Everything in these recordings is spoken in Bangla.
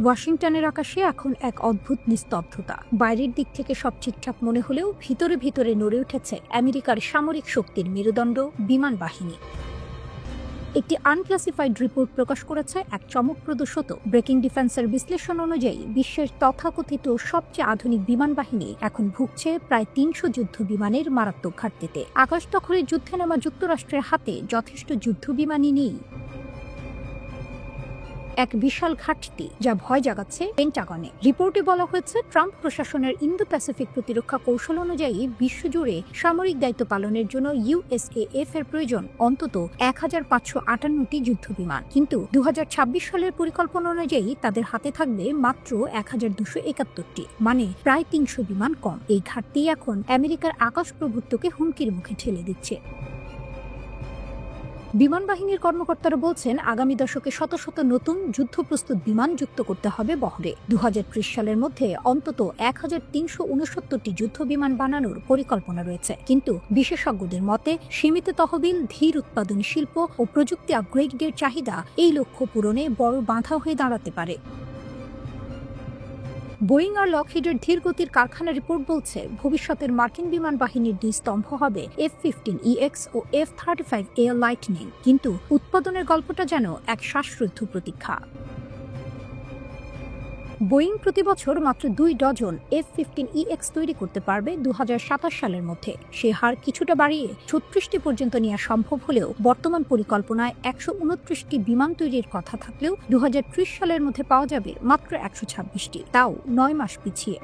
ওয়াশিংটনের আকাশে এখন এক অদ্ভুত নিস্তব্ধতা। বাইরের দিক থেকে সব ঠিকঠাক মনে হলেও ভিতরে ভিতরে নড়ে উঠেছে আমেরিকার সামরিক শক্তির মেরুদণ্ড, বিমান বাহিনী। একটি আনক্লাসিফাইড রিপোর্ট প্রকাশ করেছে এক চমকপ্রদ শত ব্রেকিং ডিফেন্সের বিশ্লেষণ অনুযায়ী বিশ্বের তথাকথিত সবচেয়ে আধুনিক বিমান বাহিনী এখন ভুগছে প্রায় ৩০০ যুদ্ধ বিমানের মারাত্মক ঘাটতিতে। আকাশ দখলে যুদ্ধে নামা যুক্তরাষ্ট্রের হাতে যথেষ্ট যুদ্ধ বিমানই নেই। এক বিশাল ঘাটতি যা ভয় জাগাচ্ছে পেন্টাগনে। রিপোর্টে বলা হয়েছে, ট্রাম্প প্রশাসনের ইন্দো প্যাসিফিক প্রতিরক্ষা কৌশল অনুযায়ী বিশ্বজুড়ে সামরিক দায়িত্ব পালনের জন্য USAF এর প্রয়োজন অন্তত ১৫৫৮টি যুদ্ধ বিমান, কিন্তু ২০২৬ সালের পরিকল্পনা অনুযায়ী তাদের হাতে থাকবে মাত্র ১২৭১টি, মানে প্রায় ৩০০ বিমান কম। এই ঘাটতি এখন আমেরিকার আকাশ প্রভুত্বকে হুমকির মুখে ঠেলে দিচ্ছে। বিমান বাহিনীর কর্মকর্তারা বলছেন, আগামী দশকে শত শত নতুন যুদ্ধপ্রস্তুত বিমান যুক্ত করতে হবে বহরে। ২০৩০ সালের মধ্যে অন্তত ১৩৬৯টি যুদ্ধ বিমান বানানোর পরিকল্পনা রয়েছে, কিন্তু বিশেষজ্ঞদের মতে সীমিত তহবিল, ধীর উৎপাদন শিল্প ও প্রযুক্তি আপগ্রেডের চাহিদা এই লক্ষ্য পূরণে বড় বাধা হয়ে দাঁড়াতে পারে। বোয়িং আর লকহিডের ধীরগতির কারখানা রিপোর্ট বলছে, ভবিষ্যতের মার্কিন বিমান বাহিনীর দুই স্তম্ভ হবে F-15EX ও F-35A লাইটনিং, কিন্তু উৎপাদনের গল্পটা যেন এক শ্বাসরুদ্ধ প্রতীক্ষা। বোয়িং প্রতি বছর মাত্র ২ ডজন F-15EX তৈরি করতে পারবে ২০২৭ সালের মধ্যে। সে হার কিছুটা বাড়িয়ে ৩৬টি পর্যন্ত নেওয়া সম্ভব হলেও বর্তমান পরিকল্পনায় ১২৯টি বিমান তৈরির কথা থাকলেও ২০৩০ সালের মধ্যে পাওয়া যাবে মাত্র ১২৬টি, তাও ৯ মাস পিছিয়ে।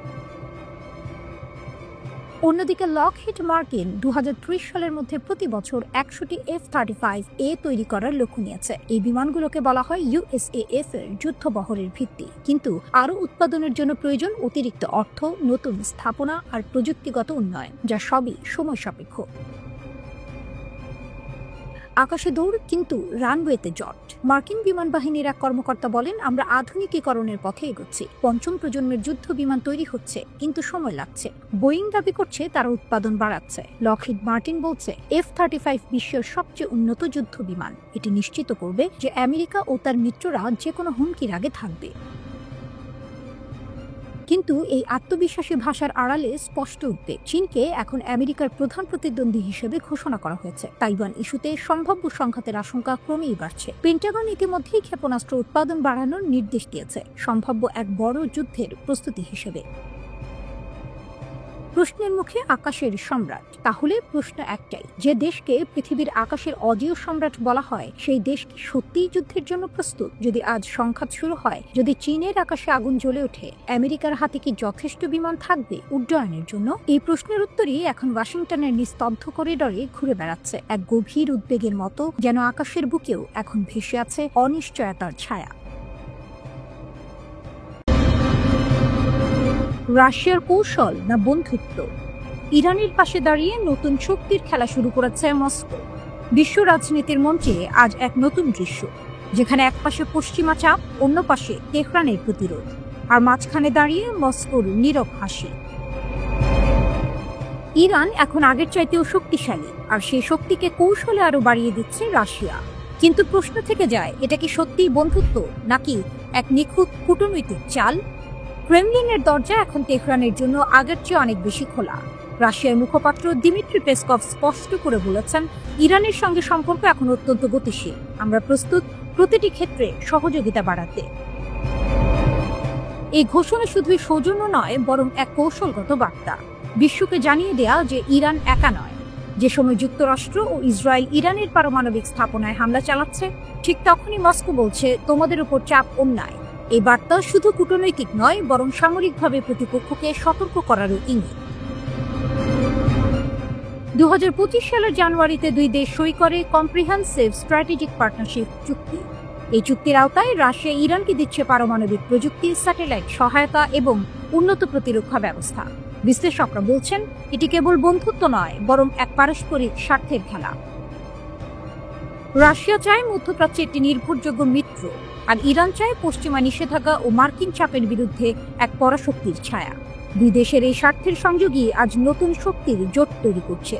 অন্যদিকে লকহিড মার্টিন ২০৩০ সালের মধ্যে প্রতি বছর ১০০টি F-35A তৈরি করার লক্ষ্য নিয়েছে। এই বিমানগুলোকে বলা হয় USAF এর যুদ্ধ বহরের ভিত্তি, কিন্তু আরও উৎপাদনের জন্য প্রয়োজন অতিরিক্ত অর্থ, নতুন স্থাপনা আর প্রযুক্তিগত উন্নয়ন, যা সবই সময় সাপেক্ষ। আকাশে দৌড় কিন্তু রানওয়েতে জট। মার্কিন বিমান বাহিনীর এক কর্মকর্তা বলেন, আমরা আধুনিকীকরণের পথে এগোচ্ছি। পঞ্চম প্রজন্মের যুদ্ধ বিমান তৈরি হচ্ছে, কিন্তু সময় লাগছে। বোয়িং দাবি করছে তারা উৎপাদন বাড়াচ্ছে। লকহিড মার্টিন বলছে, F-35 বিশ্বের সবচেয়ে উন্নত যুদ্ধ বিমান। এটি নিশ্চিত করবে যে আমেরিকা ও তার মিত্ররা যে কোনো হুমকির আগে থাকবে। কিন্তু এই আত্মবিশ্বাসী ভাষার আড়ালে স্পষ্ট উদ্বেগ। চীনকে এখন আমেরিকার প্রধান প্রতিদ্বন্দ্বী হিসেবে ঘোষণা করা হয়েছে। তাইওয়ান ইস্যুতে সম্ভাব্য সংঘাতের আশঙ্কা ক্রমেই বাড়ছে। পেন্টাগন ইতিমধ্যেই ক্ষেপণাস্ত্র উৎপাদন বাড়ানোর নির্দেশ দিয়েছে, সম্ভাব্য এক বড় যুদ্ধের প্রস্তুতি হিসেবে। প্রশ্নের মুখে আকাশের সম্রাট। তাহলে প্রশ্ন একটাই, যে দেশকে পৃথিবীর আকাশের অজেয় সম্রাট বলা হয়, সেই দেশ কি সত্যিই যুদ্ধের জন্য প্রস্তুত? যদি আজ সংঘাত শুরু হয়, যদি চীনের আকাশে আগুন জ্বলে ওঠে, আমেরিকার হাতে কি যথেষ্ট বিমান থাকবে উড্ডয়নের জন্য? এই প্রশ্নের উত্তরই এখন ওয়াশিংটনের নিস্তব্ধ করিডরে ঘুরে বেড়াচ্ছে, এক গভীর উদ্বেগের মতো, যেন আকাশের বুকেও এখন ভেসে আছে অনিশ্চয়তার ছায়া। রাশিয়ার কৌশল না বন্ধুত্ব? ইরানের পাশে দাঁড়িয়ে নতুন শক্তির খেলা শুরু করেছে মস্কো। বিশ্ব রাজনীতির মঞ্চে আজ এক নতুন দৃশ্য, যেখানে এক পাশে পশ্চিমা চাপ, অন্য পাশে তেহরানের প্রতিরোধ, আর মাঝখানে দাঁড়িয়ে মস্কোর নীরব হাসি। ইরান এখন আগের চাইতেও শক্তিশালী, আর সেই শক্তিকে কৌশলে আরো বাড়িয়ে দিচ্ছে রাশিয়া। কিন্তু প্রশ্ন থেকে যায়, এটা কি সত্যিই বন্ধুত্ব, নাকি এক নিখুঁত কূটনৈতিক চাল? ক্রেমলিনের দরজা এখন তেহরানের জন্য আগের চেয়ে অনেক বেশি খোলা। রাশিয়ার মুখপাত্র দিমিত্রি পেসকভ স্পষ্ট করে বলেছেন, ইরানের সঙ্গে সম্পর্ক এখন অত্যন্ত গতিশীল। আমরা প্রস্তুত প্রতিটি ক্ষেত্রে সহযোগিতা বাড়াতে। এই ঘোষণা শুধুই সৌজন্য নয়, বরং এক কৌশলগত বার্তা, বিশ্বকে জানিয়ে দেয়া যে ইরান একা নয়। যে সময় যুক্তরাষ্ট্র ও ইসরায়েল ইরানের পারমাণবিক স্থাপনায় হামলা চালাচ্ছে, ঠিক তখনই মস্কো বলছে, তোমাদের উপর চাপ অন্যায়। এই বার্তা শুধু কূটনৈতিক নয়, বরং সামরিকভাবে প্রতিপক্ষকে সতর্ক করারও ইঙ্গিত। ২০২৫ সালের জানুয়ারিতে দুই দেশ সই করে কম্প্রিহেনসিভ স্ট্র্যাটেজিক পার্টনারশিপ চুক্তি। এই চুক্তির আওতায় রাশিয়া ইরানকে দিচ্ছে পারমাণবিক প্রযুক্তি, স্যাটেলাইট সহায়তা এবং উন্নত প্রতিরক্ষা ব্যবস্থা। বিশ্লেষকরা বলছেন, এটি কেবল বন্ধুত্ব নয়, বরং এক পারস্পরিক স্বার্থের খেলা। রাশিয়া চায় মধ্যপ্রাচ্যে একটি নির্ভরযোগ্য মিত্র, আর ইরান চায় পশ্চিমা নিষেধাজ্ঞা ও মার্কিন চাপের বিরুদ্ধে এক পরাশক্তির ছায়া। দুই দেশের এই স্বার্থের সংযোগই আজ নতুন শক্তির জোট তৈরি করছে।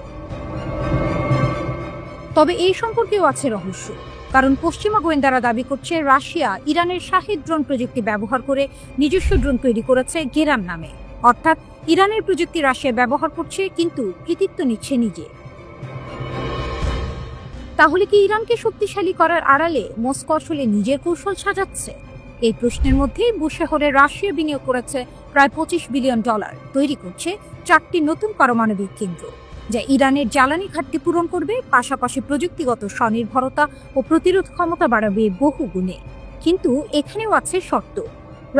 তবে এই সম্পর্কেও আছে রহস্য। কারণ পশ্চিমা গোয়েন্দারা দাবি করছে রাশিয়া ইরানের শাহিদ ড্রোন প্রযুক্তি ব্যবহার করে নিজস্ব ড্রোন তৈরি করেছে গেরান নামে। অর্থাৎ ইরানের প্রযুক্তি রাশিয়া ব্যবহার করছে, কিন্তু কৃতিত্ব নিচ্ছে নিজে। তাহলে কি ইরানকে শক্তিশালী করার আড়ালে মস্কো আসলে নিজের কৌশল সাজাচ্ছে? এই প্রশ্নের মধ্যেই বুশেহরে রাশিয়া বিনিয়োগ করেছে প্রায় $25 বিলিয়ন, তৈরি করছে 4টি নতুন পারমাণবিক কেন্দ্র, যা ইরানের জ্বালানি ঘাটতি পূরণ করবে, পাশাপাশি প্রযুক্তিগত স্বনির্ভরতা ও প্রতিরোধ ক্ষমতা বাড়াবে বহু গুণে। কিন্তু এখানেও আছে শর্ত।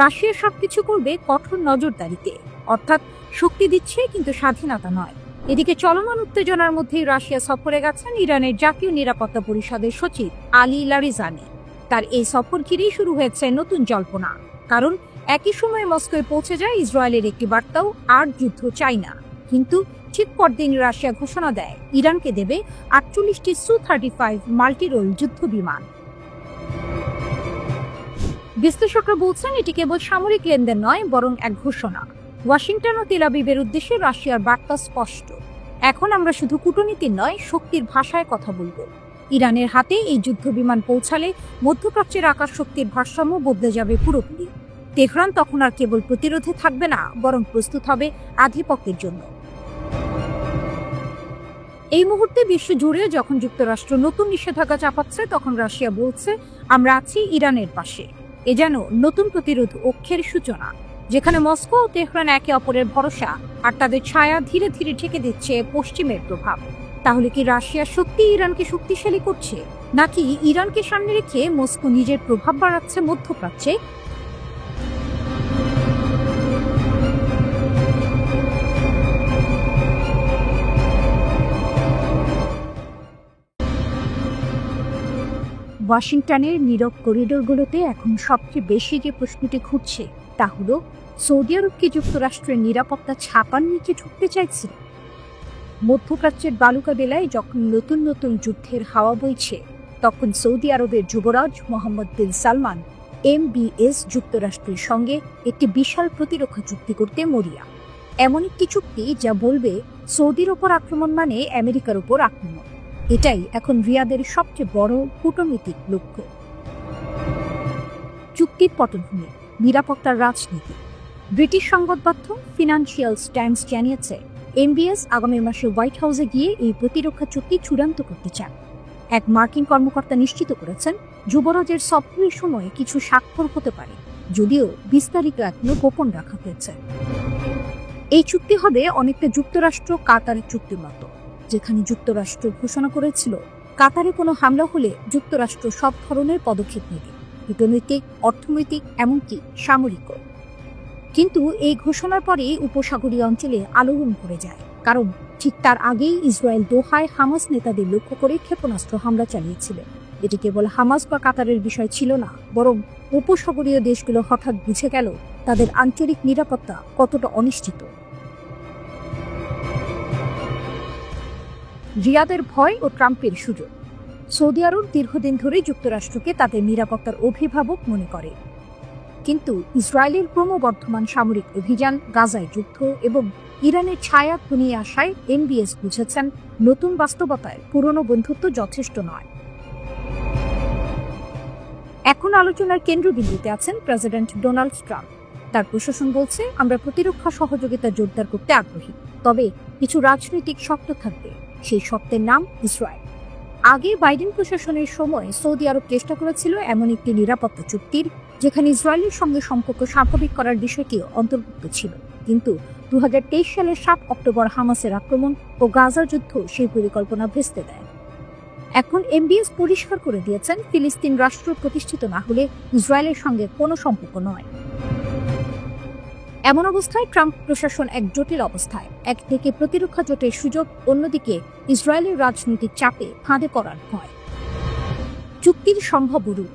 রাশিয়া সবকিছু করবে কঠোর নজরদারিতে, অর্থাৎ শক্তি দিচ্ছে কিন্তু স্বাধীনতা নয়। এদিকে চলমান উত্তেজনার মধ্যেই রাশিয়া সফরে গেছেন ইরানের জাতীয় নিরাপত্তা পরিষদের সচিব আলী লারিজানি। তার এই সফর ঘিরেই শুরু হয়েছে নতুন জল্পনা, কারণ একই সময়ে মস্কোয় পৌঁছে যায় ইসরায়েলের একটি বার্তাও, আর যুদ্ধ চাই না। কিন্তু ঠিক পরদিন রাশিয়া ঘোষণা দেয় ইরানকে দেবে 48টি Su-35 মাল্টিরোল যুদ্ধ বিমান। বিশ্লেষকরা বলছেন এটি কেবল সামরিক লেনদেন নয়, বরং এক ঘোষণা। ওয়াশিংটন ও তেল আবিবের উদ্দেশ্যে রাশিয়ার বার্তা স্পষ্ট। এখন আমরা শুধু কূটনীতির নয়, শক্তির ভাষায় কথা বলবো। ইরানের হাতে এই যুদ্ধ বিমান পৌঁছালে মধ্যপ্রাচ্যের আকাশ শক্তির ভারসাম্য বদলে যাবে পুরোপুরি। তেহরান তখন আর কেবল প্রতিরোধে থাকবে না, বরং প্রস্তুত হবে আধিপত্যের জন্য। এই মুহূর্তে বিশ্ব জুড়ে যখন যুক্তরাষ্ট্র নতুন নিষেধাজ্ঞা চাপাচ্ছে, তখন রাশিয়া বলছে আমরা আছি ইরানের পাশে। এ যেন নতুন প্রতিরোধ অক্ষের সূচনা, যেখানে মস্কো ও তেহরান একে অপরের ভরসা আর তাদের ছায়া ধীরে ধীরে ঢেকে দিচ্ছে পশ্চিমের প্রভাব। তাহলে কি রাশিয়া সত্যি ইরানকে শক্তিশালী করছে, নাকি ইরানকে সামনে রেখে মস্কো নিজের প্রভাব বাড়াচ্ছে মধ্যপ্রাচ্যে? ওয়াশিংটনের নীরব করিডোরগুলোতে এখন সবচেয়ে বেশি যে প্রশ্নটি ঘুরছে তা হলো, সৌদি আরব কি যুক্তরাষ্ট্রের নিরাপত্তা ছাপার নিচে ঢুকতে চাইছে? মধ্যপ্রাচ্যের বালুকা বেলায় যখন নতুন নতুন যুদ্ধের হাওয়া বইছে, তখন সৌদি আরবের যুবরাজ মোহাম্মদ বিন সালমান MBS যুক্তরাষ্ট্রের সঙ্গে একটি বিশাল প্রতিরক্ষা চুক্তি করতে মরিয়া। এমন একটি চুক্তি যা বলবে সৌদির ওপর আক্রমণ মানে আমেরিকার ওপর আক্রমণ। এটাই এখন রিয়াদের সবচেয়ে বড় কূটনৈতিক লক্ষ্য। চুক্তির পটভূমি, নিরাপত্তার রাজনীতি। ব্রিটিশ সংবাদপত্র ফিনান্সিয়াল টাইমস জানিয়েছে MBS আগামী মাসে হোয়াইট হাউসে গিয়ে এই প্রতিরক্ষা চুক্তি চূড়ান্ত করতে চান। এক মার্কিন কর্মকর্তা নিশ্চিত করেছেন যুবরাজের সফরের সময় কিছু স্বাক্ষর হতে পারে, যদিও বিস্তারিত এখনো গোপন রাখা হয়েছে। এই চুক্তি হবে অনেকটা যুক্তরাষ্ট্র কাতারের চুক্তির মতো, যেখানে যুক্তরাষ্ট্র ঘোষণা করেছিল কাতারে কোনো হামলা হলে যুক্তরাষ্ট্র সব ধরনের পদক্ষেপ নেবে, কূটনৈতিক, অর্থনৈতিক, এমনকি সামরিকও। কিন্তু এই ঘোষণার পরে উপসাগরীয় অঞ্চলে আলোড়ন পড়ে যায়, কারণ ঠিক তার আগেই ইসরায়েল দোহায় হামাস নেতাদের লক্ষ্য করে ক্ষেপণাস্ত্র হামলা চালিয়েছিল। এটি কেবল হামাস বা কাতারের বিষয় ছিল না, বরং উপসাগরীয় দেশগুলো হঠাৎ বুঝে গেল তাদের আঞ্চলিক নিরাপত্তা কতটা অনিশ্চিত। রিয়াদের ভয় ও ট্রাম্পের সুযোগ। সৌদি আরব দীর্ঘদিন ধরে যুক্তরাষ্ট্রকে তাদের নিরাপত্তার অভিভাবক মনে করে, কিন্তু ইসরায়েলের ক্রমবর্ধমান সামরিক অভিযান, গাজায় যুদ্ধ এবং ইরানের ছায়া ঘনিয়ে আসায় MBS বুঝেছেন নতুন বাস্তবতায় পুরনো বন্ধুত্ব যথেষ্ট নয়। এখন আলোচনার কেন্দ্রবিন্দুতে আছেন প্রেসিডেন্ট ডোনাল্ড ট্রাম্প। তার প্রশাসন বলছে আমরা প্রতিরক্ষা সহযোগিতা জোরদার করতে আগ্রহী, তবে কিছু রাজনৈতিক শর্ত থাকবে। সেই শর্তের নাম ইসরায়েল। আগে বাইডেন প্রশাসনের সময় সৌদি আরব চেষ্টা করেছিল এমন একটি নিরাপত্তা চুক্তির যেখানে ইসরায়েলের সঙ্গে সম্পর্ক স্বাভাবিক করার বিষয়টিও অন্তর্ভুক্ত ছিল, কিন্তু 2023 সালের 7 অক্টোবর হামাসের আক্রমণ ও গাজার যুদ্ধ সেই পরিকল্পনা ভেস্তে দেয়। এখন MBS পরিষ্কার করে দিয়েছেন ফিলিস্তিন রাষ্ট্র প্রতিষ্ঠিত না হলে ইসরায়েলের সঙ্গে কোনো সম্পর্ক নয়। এমন অবস্থায় ট্রাম্প প্রশাসন এক জটিল অবস্থায়, একদিকে প্রতিরক্ষা জোটের সুযোগ, অন্যদিকে ইসরায়েলের রাজনৈতিক চাপে ফাঁদে পড়ার ভয়। চুক্তির সম্ভাব্য রূপ।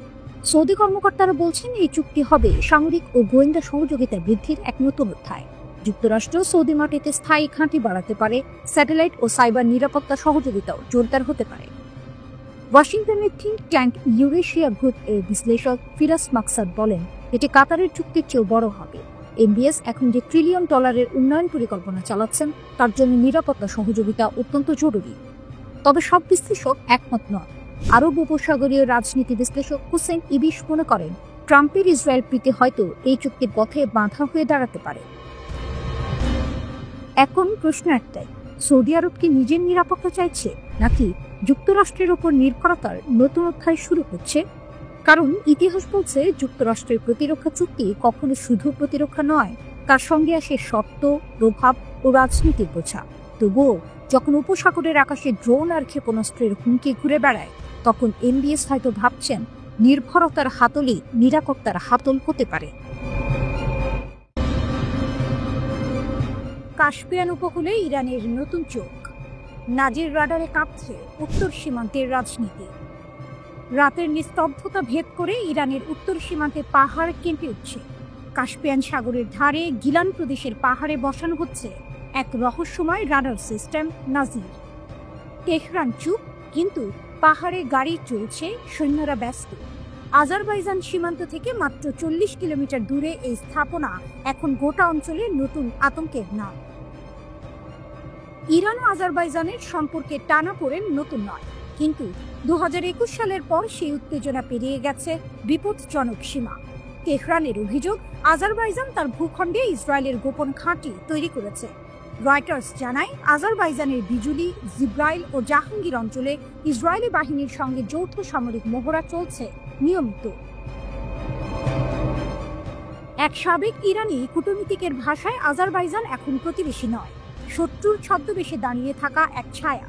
সৌদি কর্মকর্তারা বলছেন এই চুক্তি হবে সামরিক ও গোয়েন্দা সহযোগিতা বৃদ্ধির এক নতুন অধ্যায়। যুক্তরাষ্ট্র সৌদি মাটিতে স্থায়ী ঘাঁটি বাড়াতে পারে, স্যাটেলাইট ও সাইবার নিরাপত্তা সহযোগিতাও জোরদার হতে পারে। ওয়াশিংটনের থিঙ্ক ট্যাঙ্ক ইউরেশিয়া গ্রুপ এর বিশ্লেষক ফিরাস মাকসাদ বলেন এটি কাতারের চুক্তির চেয়েও বড় হবে। MBS এখন যে $1 ট্রিলিয়ন উন্নয়ন পরিকল্পনা চালাচ্ছেন তার জন্য নিরাপত্তা সহযোগিতা অত্যন্ত জরুরি। তবে সব বিশ্লেষক একমত নন। আরব উপসাগরীয় রাজনীতি বিশ্লেষক হুসেন ইবিশ মনে করেন, ট্রাম্পের ইসরায়েল প্রীতি হয়তো এই চুক্তির পথে বাধা হয়ে দাঁড়াতে পারে। এখন প্রশ্ন একটাই, সৌদি আরব কি নিজের নিরাপত্তা চাইছে, নাকি যুক্তরাষ্ট্রের উপর নির্ভরতার নতুন অধ্যায় শুরু হচ্ছে? কারণ ইতিহাস বলছে, যুক্তরাষ্ট্রের প্রতিরক্ষা চুক্তি কখনো শুধু প্রতিরক্ষা নয়, তার সঙ্গে আসে শর্ত, প্রভাব ও রাজনীতির বোঝা। তবুও যখন উপসাগরের আকাশে ড্রোন আর ক্ষেপণাস্ত্রের হুমকি ঘুরে বেড়ায়, তখন এমবিএস হয়তো ভাবছেন নির্ভরতার হাতলই নিরাপত্তার হাতল হতে পারে। কাস্পিয়ান উপকূলে ইরানের নতুন চোখ, নাজির রাডারে কাঁপছে উত্তর সীমান্তের রাজনীতি। রাতের নিস্তব্ধতা ভেদ করে ইরানের উত্তর সীমান্তে পাহাড় কেঁপে উঠছে। কাস্পিয়ান সাগরের ধারে গিলান প্রদেশের পাহাড়ে বসানো হচ্ছে এক রহস্যময় রাডার সিস্টেম নাজির। তেহরান চুপ, কিন্তু পাহাড়ে গাড়ি চলছে, সৈন্যরা ব্যস্ত। আজারবাইজান সীমান্ত থেকে মাত্র 40 কিলোমিটার দূরে এই স্থাপনা এখন গোটা অঞ্চলে নতুন আতঙ্কের নাম। ইরান ও আজারবাইজানের সম্পর্কে টানাপোড়েন নতুন নয়, কিন্তু 2021 সালের পর সেই উত্তেজনা পেরিয়ে গেছে বিপজ্জনক সীমা। তেহরানের অভিযোগ, আজারবাইজান তার ভূখণ্ডে ইসরায়েলের গোপন ঘাঁটি তৈরি করেছে। রয়টার্স জানায়, আজারবাইজানের বিজুলি, জিব্রাইল ও জাহাঙ্গীর অঞ্চলে ইসরায়েলি বাহিনীর সঙ্গে যৌথ সামরিক মহড়া চলছে নিয়মিত। এক সাবেক ইরানি কূটনীতিকের ভাষায়, আজারবাইজান এখন প্রতিবেশী নয়, শত্রুর ছদ্মবেশে দাঁড়িয়ে থাকা এক ছায়া।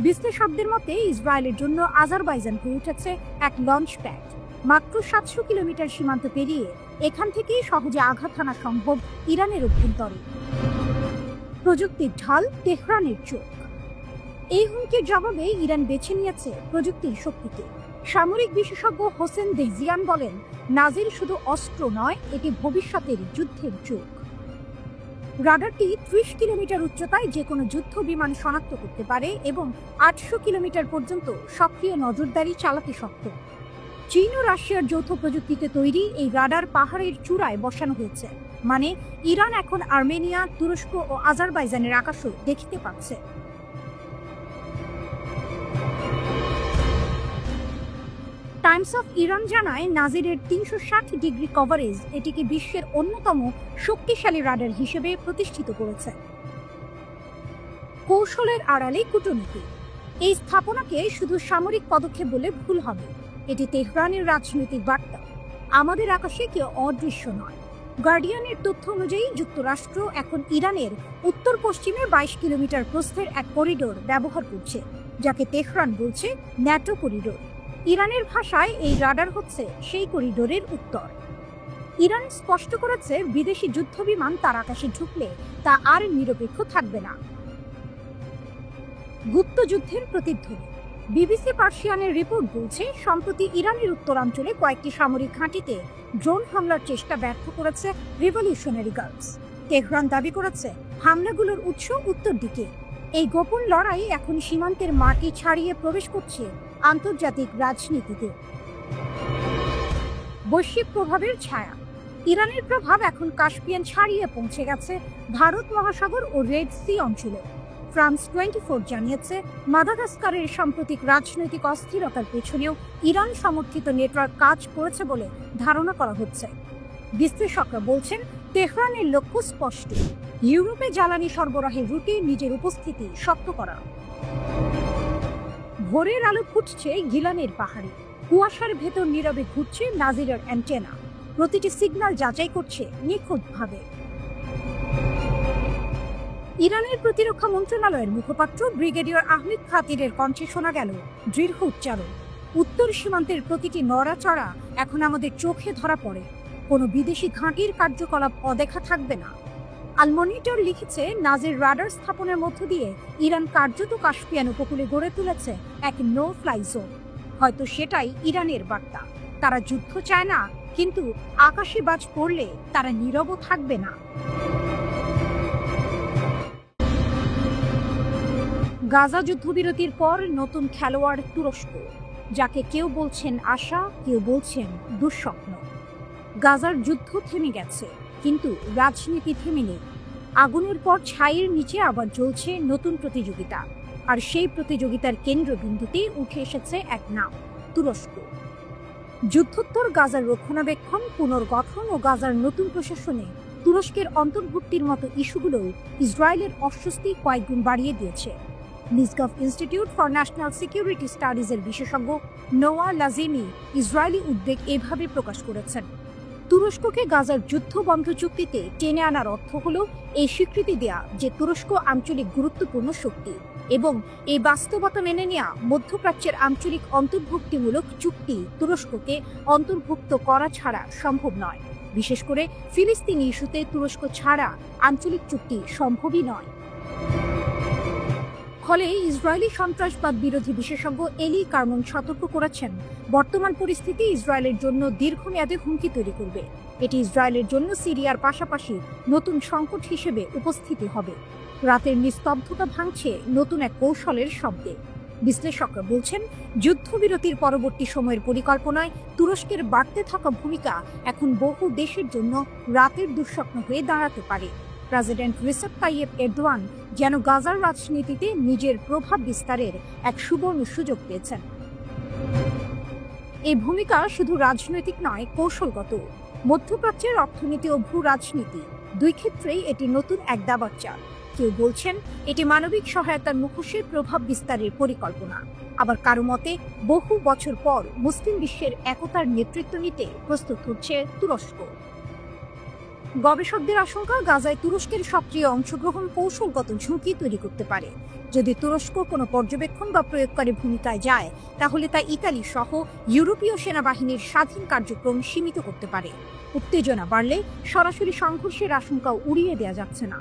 বিশ্লেষকদের মতে, ইসরায়েলের জন্য আজারবাইজান হয়ে উঠেছে এক লঞ্চ প্যাড। মাত্র 700 কিলোমিটার সীমান্ত পেরিয়ে এখান থেকেই সহজে আঘাত হানা সম্ভব ইরানের অভ্যন্তরে। প্রযুক্তির ঢাল, তেহরানের চোখ। এই হুমকির জবাবে ইরান বেছে নিয়েছে প্রযুক্তির শক্তিকে। সামরিক বিশেষজ্ঞ হোসেন দেহজিয়ান বলেন, নাজির শুধু অস্ত্র নয়, এটি ভবিষ্যতের যুদ্ধের চোখ। রাডারটি 30 কিলোমিটার উচ্চতায় যে কোনো যুদ্ধ বিমান শনাক্ত করতে পারে এবং 800 কিলোমিটার পর্যন্ত সক্রিয় নজরদারি চালাতে সক্ষম। চীন ও রাশিয়ার যৌথ প্রযুক্তিতে তৈরি এই রাডার পাহাড়ের চূড়ায় বসানো হয়েছে, মানে ইরান এখন আর্মেনিয়া, তুরস্ক ও আজারবাইজানের আকাশও দেখতে পাচ্ছে। টাইমস অফ ইরান জানায়, নাজিরের 360 ডিগ্রি কভারেজ এটিকে বিশ্বের অন্যতম শক্তিশালী রাডার হিসেবে প্রতিষ্ঠিত করেছে। কৌশলের আড়ালে কূটনীতি। এই স্থাপনাকে শুধু সামরিক পদক্ষেপ বলে ভুল হবে, এটি তেহরানের রাজনৈতিক বার্তা। আমাদের আকাশে কেউ অদৃশ্য নয়। গার্ডিয়ানের তথ্য অনুযায়ী, যুক্তরাষ্ট্র এখন ইরানের উত্তর পশ্চিমে 22 কিলোমিটার প্রস্থের এক করিডোর ব্যবহার করছে, যাকে তেহরান বলছে ন্যাটো করিডোর। ইরানের ভাষায় এই রাডার হচ্ছে সেই করিডোরের উত্তর। ইরান স্পষ্ট করেছে, বিদেশি যুদ্ধবিমান তার আকাশে ঢুকলে তা আর নিরপেক্ষ থাকবে না। গুপ্তযুদ্ধের প্রতিধ্বনি। বিবিসি পার্সিয়ানের রিপোর্ট বলছে, সম্প্রতি ইরানের উত্তরাঞ্চলে কয়েকটি সামরিক ঘাঁটিতে ড্রোন হামলার চেষ্টা ব্যর্থ করেছে রিভলিউশনারি গার্ডস। তেহরান দাবি করেছে, হামলাগুলোর উৎস উত্তর দিকে। এই গোপন লড়াই এখন সীমান্তের মাটি ছাড়িয়ে প্রবেশ করছে আন্তর্জাতিক রাজনীতিতে। বৈশ্বিক প্রভাবের ছায়া। ইরানের প্রভাব এখন কাস্পিয়ান ছাড়িয়ে পৌঁছে গেছে ভারত মহাসাগর ও রেড সি অঞ্চলে। ফ্রান্স 24 জানিয়েছে, মাদাগাস্কারের সাম্প্রতিক রাজনৈতিক অস্থিরতার পেছনেও ইরান সমর্থিত নেটওয়ার্ক কাজ করেছে বলে ধারণা করা হচ্ছে। বিশ্লেষকরা বলছেন, তেহরানের লক্ষ্য স্পষ্ট, ইউরোপে জ্বালানি সরবরাহের রুটে নিজের উপস্থিতি শক্ত করা। ভোরের আলো ফুটছে গিলানের পাহাড়ে, কুয়াশার ভেতর নীরবে ঘুরছে নাজিরের অ্যান্টেনা, প্রতিটি সিগন্যাল যাচাই করছে নিখুঁতভাবে। ইরানের প্রতিরক্ষা মন্ত্রণালয়ের মুখপাত্র ব্রিগেডিয়ার আহমেদ খাতিরের কণ্ঠে শোনা গেল দৃঢ় উচ্চারণ, উত্তর সীমান্তের প্রতিটি নড়াচড়া এখন আমাদের চোখে ধরা পড়ে, কোনো বিদেশি ঘাঁটির কার্যকলাপ অদেখা থাকবে না। আল মনিটর লিখেছে, নাজির রাডার স্থাপনের মধ্য দিয়ে ইরান কার্যত কাস্পিয়ান উপকূলে গড়ে তুলেছে এক নো ফ্লাই জোন। হয়তো সেটাই ইরানের বার্তা, তারা যুদ্ধ চায় না, কিন্তু আকাশে বাজ পড়লে তারা নীরব থাকবে না। গাজা যুদ্ধবিরতির পর নতুন খেলোয়াড় তুরস্ক, যাকে কেউ বলছেন আশা, কেউ বলছেন দুঃস্বপ্ন। গাজার যুদ্ধ থেমে গেছে, কিন্তু রাজনীতি থেমে নেই। আগুনের পর ছাইয়ের নিচে আবার জ্বলছে নতুন প্রতিযোগিতা। আর সেই প্রতিযোগিতার কেন্দ্রবিন্দুতে উঠে এসেছে এক নাম, তুরস্ক। যুদ্ধোত্তর গাজার রক্ষণাবেক্ষণ, পুনর্গঠন ও গাজার নতুন প্রশাসনে তুরস্কের অন্তর্ভুক্তির মতো ইস্যুগুলো ইসরায়েলের অস্বস্তি কয়েকগুণ বাড়িয়ে দিয়েছে। Misgav Institute for National Security স্টাডিজের বিশেষজ্ঞ নোয়া লাজিমি ইসরায়েলি উদ্বেগ এভাবে প্রকাশ করেছেন। তুরস্ককে গাজার যুদ্ধ বন্ধ চুক্তিতে টেনে আনার অর্থ হল এই স্বীকৃতি দেয়া যে তুরস্ক আঞ্চলিক গুরুত্বপূর্ণ শক্তি, এবং এই বাস্তবতা মেনে নেওয়া মধ্যপ্রাচ্যের আঞ্চলিক অন্তর্ভুক্তিমূলক চুক্তি তুরস্ককে অন্তর্ভুক্ত করা ছাড়া সম্ভব নয়। বিশেষ করে ফিলিস্তিনি ইস্যুতে তুরস্ক ছাড়া আঞ্চলিক চুক্তি সম্ভবই নয়। ফলে ইসরায়েলি সন্ত্রাসবাদ বিরোধী বিশেষজ্ঞ এলি কার্মন সতর্ক করেছেন, বর্তমান পরিস্থিতি ইসরায়েলের জন্য দীর্ঘমেয়াদে হুমকি তৈরি করবে। এটি ইসরায়েলের জন্য সিরিয়ার পাশাপাশি নতুন সংকট হিসেবে উপস্থিতি হবে। রাতের নিস্তব্ধতা ভাঙছে নতুন এক কৌশলের শব্দে। বিশ্লেষকরা বলছেন, যুদ্ধবিরতির পরবর্তী সময়ের পরিকল্পনায় তুরস্কের বাড়তে থাকা ভূমিকা এখন বহু দেশের জন্য রাতের দুঃস্বপ্ন হয়ে দাঁড়াতে পারে। প্রেসিডেন্ট রিসেপ তাইয়েপ এরদোয়ান যেন গাজার রাজনীতিতে নিজের প্রভাব বিস্তারের এক সুবর্ণ সুযোগ পেয়েছেন। এই ভূমিকা শুধু রাজনৈতিক নয়, কৌশলগত। মধ্যপ্রাচ্যের অর্থনীতি ও ভূ রাজনীতি দুই ক্ষেত্রেই এটি নতুন এক দাবার চাল। কেউ বলছেন এটি মানবিক সহায়তার মুখোশে প্রভাব বিস্তারের পরিকল্পনা, আবার কারো মতে বহু বছর পর মুসলিম বিশ্বের একতার নেতৃত্ব নিতে প্রস্তুত হচ্ছে তুরস্ক। গবেষকদের আশঙ্কা, গাজায় তুরস্কের সক্রিয় অংশগ্রহণ কৌশলগত ঝুঁকি তৈরি করতে পারে। যদি তুরস্ক কোনো পর্যবেক্ষণ বা প্রয়োগকারী ভূমিকায় যায়, তাহলে তা ইতালি সহ ইউরোপীয় সেনাবাহিনীর স্বাধীন কার্যক্রম সীমিত করতে পারে। উত্তেজনা বাড়লে সরাসরি সংঘর্ষের আশঙ্কাও উড়িয়ে দেওয়া যাচ্ছে না।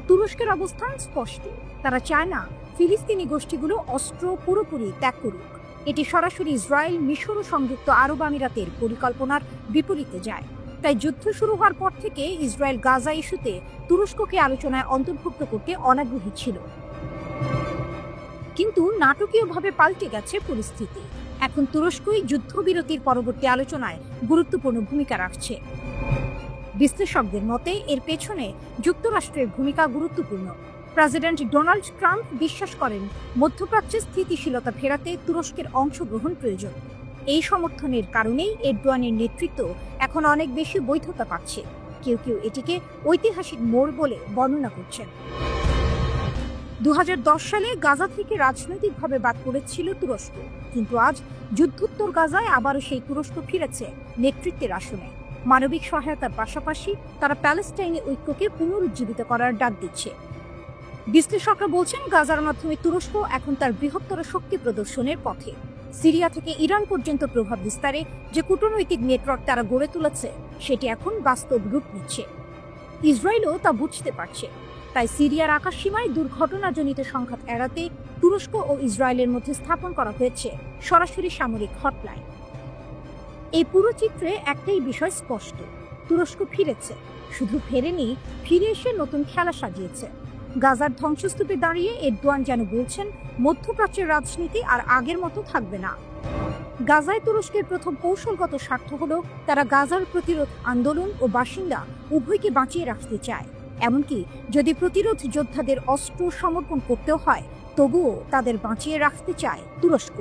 তুরস্কের অবস্থান স্পষ্ট, তারা চায় না ফিলিস্তিনি গোষ্ঠীগুলো অস্ত্র পুরোপুরি ত্যাগ করুক। এটি সরাসরি ইসরায়েল, মিশর ও সংযুক্ত আরব আমিরাতের পরিকল্পনার বিপরীতে যায়। তাই যুদ্ধ শুরু হওয়ার পর থেকে ইসরায়েল গাজা ইস্যুতে তুরস্ককে আলোচনায় অন্তর্ভুক্ত করতে অনাগ্রহী ছিল। কিন্তু নাটকীয়ভাবে পাল্টে গেছে পরিস্থিতি। এখন তুরস্কই যুদ্ধবিরতির পরবর্তী আলোচনায় গুরুত্বপূর্ণ ভূমিকা রাখছে। বিশ্লেষকদের মতে এর পেছনে যুক্তরাষ্ট্রের ভূমিকা গুরুত্বপূর্ণ। প্রেসিডেন্ট ডোনাল্ড ট্রাম্প বিশ্বাস করেন, মধ্যপ্রাচ্যে স্থিতিশীলতা ফেরাতে তুরস্কের অংশগ্রহণ প্রয়োজন। এই সমর্থনের কারণেই এরদোয়ানের নেতৃত্ব এখন অনেক বেশি বৈধতা পাচ্ছে। কেউ কেউ এটিকে ঐতিহাসিক মোড় বলে বর্ণনা করছেন। 2010 সালে গাজা থেকে রাজনৈতিকভাবে বাদ পড়েছিল তুরস্ক, কিন্তু আজ যুদ্ধোত্তর গাজায় আবারও সেই তুরস্ক ফিরেছে নেতৃত্বের আসনে। মানবিক সহায়তার পাশাপাশি তারা প্যালেস্টাইনি ঐক্যকে পুনরুজ্জীবিত করার ডাক দিচ্ছে। বিশ্লেষকরা বলছেন, গাজার মাধ্যমে তুরস্ক এখন তার বৃহত্তর শক্তি প্রদর্শনের পথে। সিরিয়া থেকে ইরান পর্যন্ত প্রভাব বিস্তারে যে কূটনৈতিক নেটওয়ার্ক তারা গড়ে তুলেছে, সেটি এখন বাস্তব রূপ নিচ্ছে। ইসরায়েলও তা বুঝতে পারছে। তাই সিরিয়ার আকাশসীমায় দুর্ঘটনাজনিত সংঘাত এড়াতে তুরস্ক ও ইসরায়েলের মধ্যে স্থাপন করা হয়েছে সরাসরি সামরিক হটলাইন। এই পুরো চিত্রে একটাই বিষয় স্পষ্ট, তুরস্ক ফিরেছে। শুধু ফেরেনি, ফিরে এসে নতুন খেলা সাজিয়েছে। গাজার ধ্বংসস্তূপে দাঁড়িয়ে এরদোয়ান যেন বলছেন, মধ্যপ্রাচ্যের রাজনীতি আর আগের মতো থাকবে না। গাজায় তুরস্কের প্রথম কৌশলগত স্বার্থ হল তারা গাজার প্রতিরোধ আন্দোলন ও বাসিন্দা উভয়কে বাঁচিয়ে রাখতে চায়। এমনকি যদি প্রতিরোধ যোদ্ধাদের অস্ত্র সমর্পণ করতেও হয়, তবুও তাদের বাঁচিয়ে রাখতে চায় তুরস্ক।